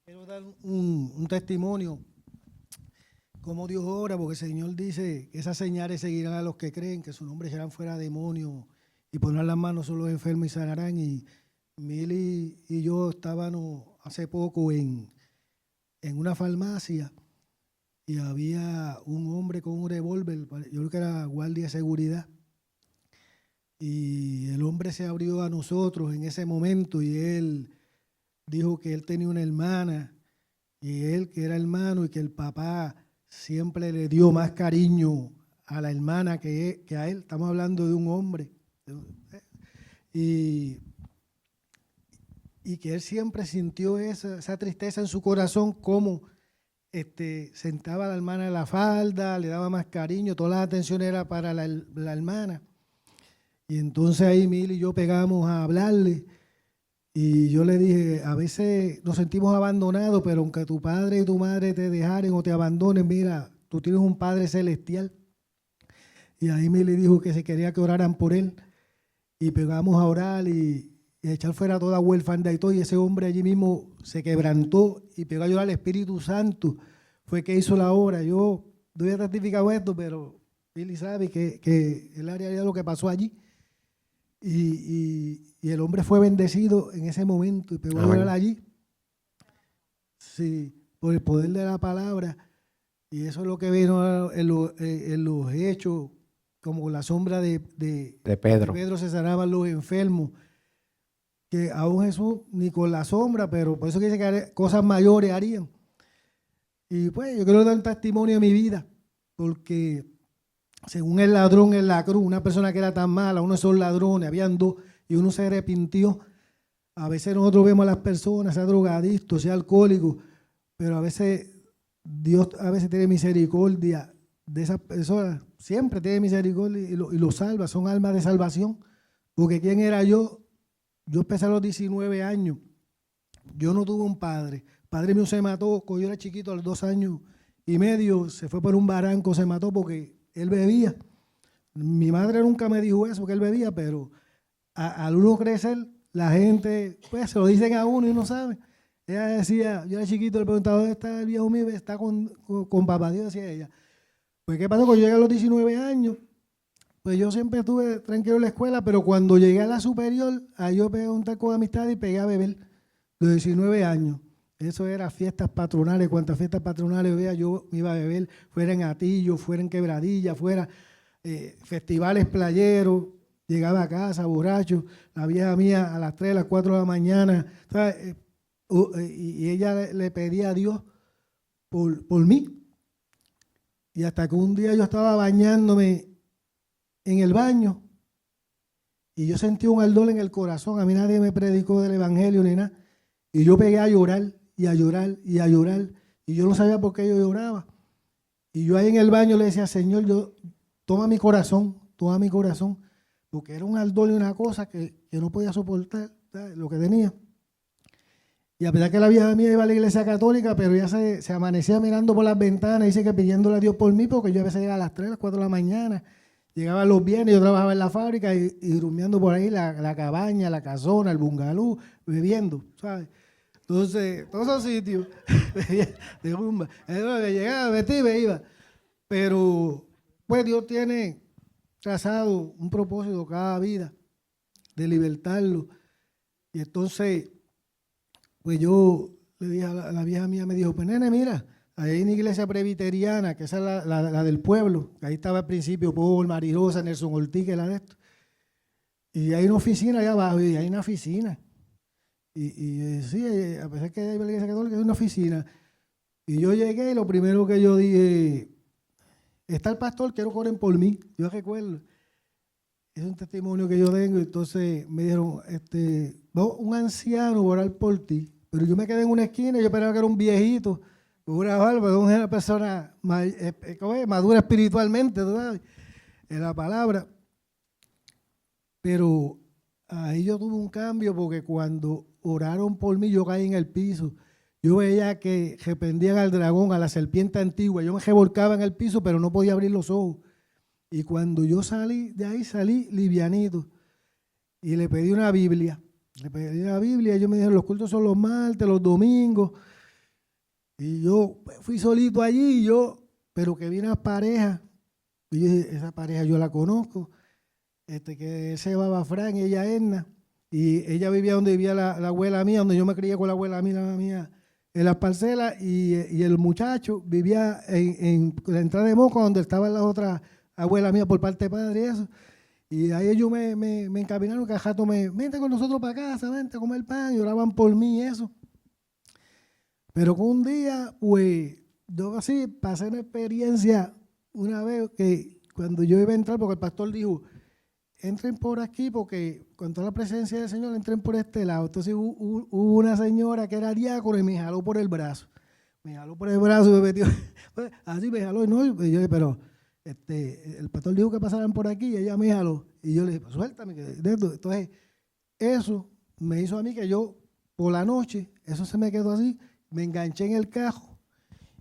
Quiero dar un testimonio, como Dios obra, porque el Señor dice que esas señales seguirán a los que creen, que su nombre serán fuera demonios y pondrán las manos sobre los enfermos y sanarán. Y Mili y yo estábamos hace poco en una farmacia y había un hombre con un revólver, yo creo que era guardia de seguridad, y el hombre se abrió a nosotros en ese momento y él dijo que él tenía una hermana y él que era hermano y que el papá siempre le dio más cariño a la hermana que a él. Estamos hablando de un hombre. Y que él siempre sintió esa tristeza en su corazón, como sentaba a la hermana en la falda, le daba más cariño, toda la atención era para la hermana. Y entonces ahí Mil y yo pegamos a hablarle y yo le dije, a veces nos sentimos abandonados, pero aunque tu padre y tu madre te dejaren o te abandonen, mira, tú tienes un Padre celestial. Y ahí Mil le dijo que se quería que oraran por él y pegamos a orar y echar fuera toda huérfana y todo, y ese hombre allí mismo se quebrantó y pegó a llorar. El Espíritu Santo fue que hizo la obra. Yo no había testificado esto, pero Billy sabe que él haría lo que pasó allí. Y el hombre fue bendecido en ese momento y pegó a llorar allí. Sí, por el poder de la palabra. Y eso es lo que vino en los hechos, como la sombra de Pedro. Pedro se sanaban los enfermos. Que aún Jesús ni con la sombra, pero por eso que dice que cosas mayores harían. Y pues yo quiero dar un testimonio de mi vida, porque según el ladrón en la cruz, una persona que era tan mala, uno de esos ladrones, habían dos, y uno se arrepintió. A veces nosotros vemos a las personas, sea drogadicto, sea alcohólico, pero a veces Dios tiene misericordia de esas personas, siempre tiene misericordia y lo salva, son almas de salvación. Porque ¿quién era yo? Yo empecé a los 19 años, yo no tuve un padre. El padre mío se mató cuando yo era chiquito, a los 2 años y medio, se fue por un barranco, se mató porque él bebía. Mi madre nunca me dijo eso, que él bebía, pero al uno crecer, la gente, pues se lo dicen a uno y uno sabe. Ella decía, yo era chiquito, le preguntaba, ¿dónde está el viejo mío? Está con papá Dios, decía ella. Pues ¿qué pasó? Cuando yo llegué a los 19 años, pues yo siempre estuve tranquilo en la escuela, pero cuando llegué a la superior, ahí yo pegué un taco de amistad y pegué a beber, de 19 años. Eso era fiestas patronales, cuantas fiestas patronales veía, yo me iba a beber, fuera en Atillo, fuera en Quebradilla, fuera festivales playeros, llegaba a casa borracho, la vieja mía a las 3, a las 4 de la mañana, ¿sabes? Y ella le pedía a Dios por mí. Y hasta que un día yo estaba bañándome en el baño y yo sentí un ardor en el corazón. A mí nadie me predicó del evangelio ni nada. Y yo pegué a llorar y a llorar y a llorar. Y yo no sabía por qué yo lloraba. Y yo ahí en el baño le decía, Señor, toma mi corazón, porque era un ardor y una cosa que no podía soportar, ¿sabes? Lo que tenía. Y a pesar que la vieja mía iba a la iglesia católica, pero ella se amanecía mirando por las ventanas, dice que pidiéndole a Dios por mí, porque yo a veces llegaba a las 3, a las 4 de la mañana, llegaba los viernes, yo trabajaba en la fábrica y durmiendo por ahí la cabaña, la casona, el bungalú, bebiendo, ¿sabes? Entonces, todos esos sitios de rumba. Entonces, llegaba, vestía y me iba. Pero, pues Dios tiene trazado un propósito cada vida de libertarlo. Y entonces, pues yo le dije a la vieja mía, me dijo, pues nene, mira, ahí hay una iglesia presbiteriana, que esa es la del pueblo, que ahí estaba al principio Paul, Marirosa, Nelson Ortiz, que era de esto. Y hay una oficina allá abajo, y hay una oficina. Y sí, a pesar que hay la iglesia católica, hay una oficina. Y yo llegué y lo primero que yo dije, está el pastor, quiero que oren por mí. Yo recuerdo. Es un testimonio que yo tengo. Entonces me dijeron, un anciano va a orar por ti. Pero yo me quedé en una esquina y yo pensaba que era un viejito, con una barba, una persona madura espiritualmente, ¿tú sabes? En la palabra. Pero ahí yo tuve un cambio porque cuando oraron por mí yo caí en el piso. Yo veía que reprendían al dragón, a la serpiente antigua. Yo me revolcaba en el piso, pero no podía abrir los ojos. Y cuando yo salí de ahí, salí livianito. Y le pedí una Biblia. Le pedí una Biblia y ellos me dijeron, los cultos son los martes, los domingos. Y yo fui solito allí, pero que vi unas parejas. Y yo dije, esa pareja yo la conozco. Que se llamaba Fran y ella Edna. Y ella vivía donde vivía la abuela mía, donde yo me crié con la abuela mía en las parcelas. Y el muchacho vivía en la entrada de Moca, donde estaban las otras abuelas mías por parte de padre y eso. Y ahí ellos me encaminaron, que a jato vente con nosotros para casa, vente a comer pan, y oraban por mí y eso. Pero un día, pues, yo así pasé una experiencia una vez que cuando yo iba a entrar, porque el pastor dijo, entren por aquí porque con toda la presencia del Señor entren por este lado. Entonces hubo una señora que era diácono y me jaló por el brazo. Me jaló por el brazo y me metió, así me jaló. Y no, y yo dije, pero el pastor dijo que pasaran por aquí y ella me jaló. Y yo le dije, pues suéltame. Entonces eso me hizo a mí que yo por la noche, eso se me quedó así, me enganché en el cajo.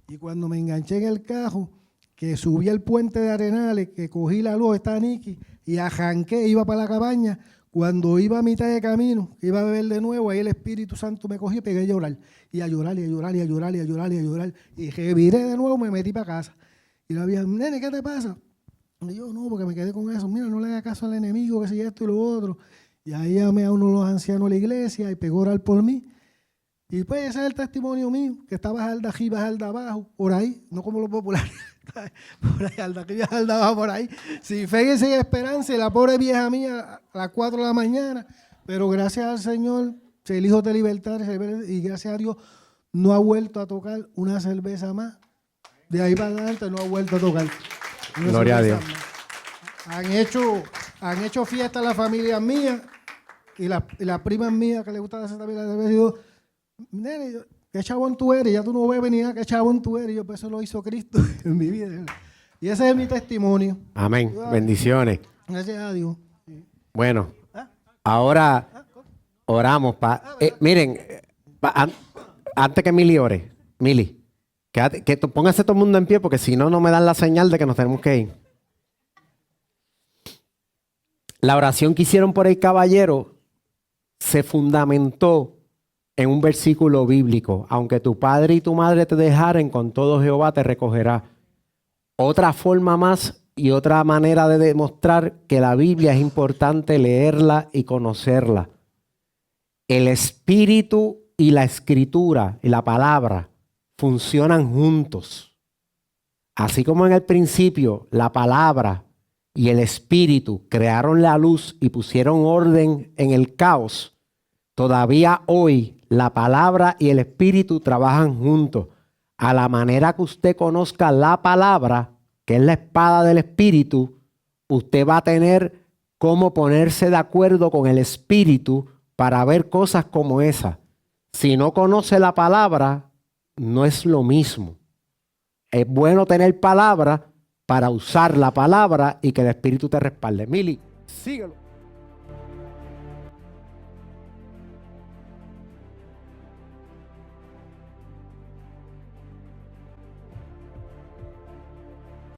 Y cuando me enganché en el cajo, que subí el puente de Arenales, que cogí la luz, estaba Niki, y arranqué, iba para la cabaña. Cuando iba a mitad de camino, que iba a beber de nuevo, ahí el Espíritu Santo me cogió y pegué a llorar. Y a llorar, y a llorar, y a llorar, y a llorar, y a llorar. Y reviré de nuevo, me metí para casa. Y la vieja, nene, ¿qué te pasa? Y yo, no, porque me quedé con eso. Mira, no le hagas caso al enemigo, que si esto y lo otro. Y ahí llamé a uno de los ancianos de la iglesia y pegó a orar por mí. Y pues ese es el testimonio mío, que está bajalda arriba, bajalda abajo, por ahí, no como los populares. Por ahí, alda arriba, alda abajo, por ahí. Sin fe y sin esperanza, y la pobre vieja mía a las 4 de la mañana. Pero gracias al Señor, el Hijo de libertad, y gracias a Dios, no ha vuelto a tocar una cerveza más. De ahí para adelante no ha vuelto a tocar. Gloria a Dios. Han hecho fiesta la familia mía y las primas mías que les gusta hacer también la cerveza. Y yo, nene, ¿qué chabón tú eres? Ya tú no bebes ni nada, ¿qué chabón tú eres? Y yo, pues eso lo hizo Cristo en mi vida. Y ese es mi testimonio. Amén. Bendiciones. Gracias a Dios. Bueno, ahora oramos. Miren, antes que Mili ore, Mili, póngase todo el mundo en pie porque si no, no me dan la señal de que nos tenemos que ir. La oración que hicieron por el caballero se fundamentó en un versículo bíblico. Aunque tu padre y tu madre te dejaren, con todo Jehová te recogerá. Otra forma más Y otra manera de demostrar que la Biblia es importante leerla y conocerla. El espíritu y la escritura y la palabra funcionan juntos. Así como en el principio la palabra y el espíritu crearon la luz y pusieron orden en el caos, todavía hoy la palabra y el espíritu trabajan juntos. A la manera que usted conozca la palabra, que es la espada del espíritu, usted va a tener cómo ponerse de acuerdo con el espíritu para ver cosas como esa. Si no conoce la palabra, no es lo mismo. Es bueno tener palabra para usar la palabra y que el espíritu te respalde. Mili, síguelo.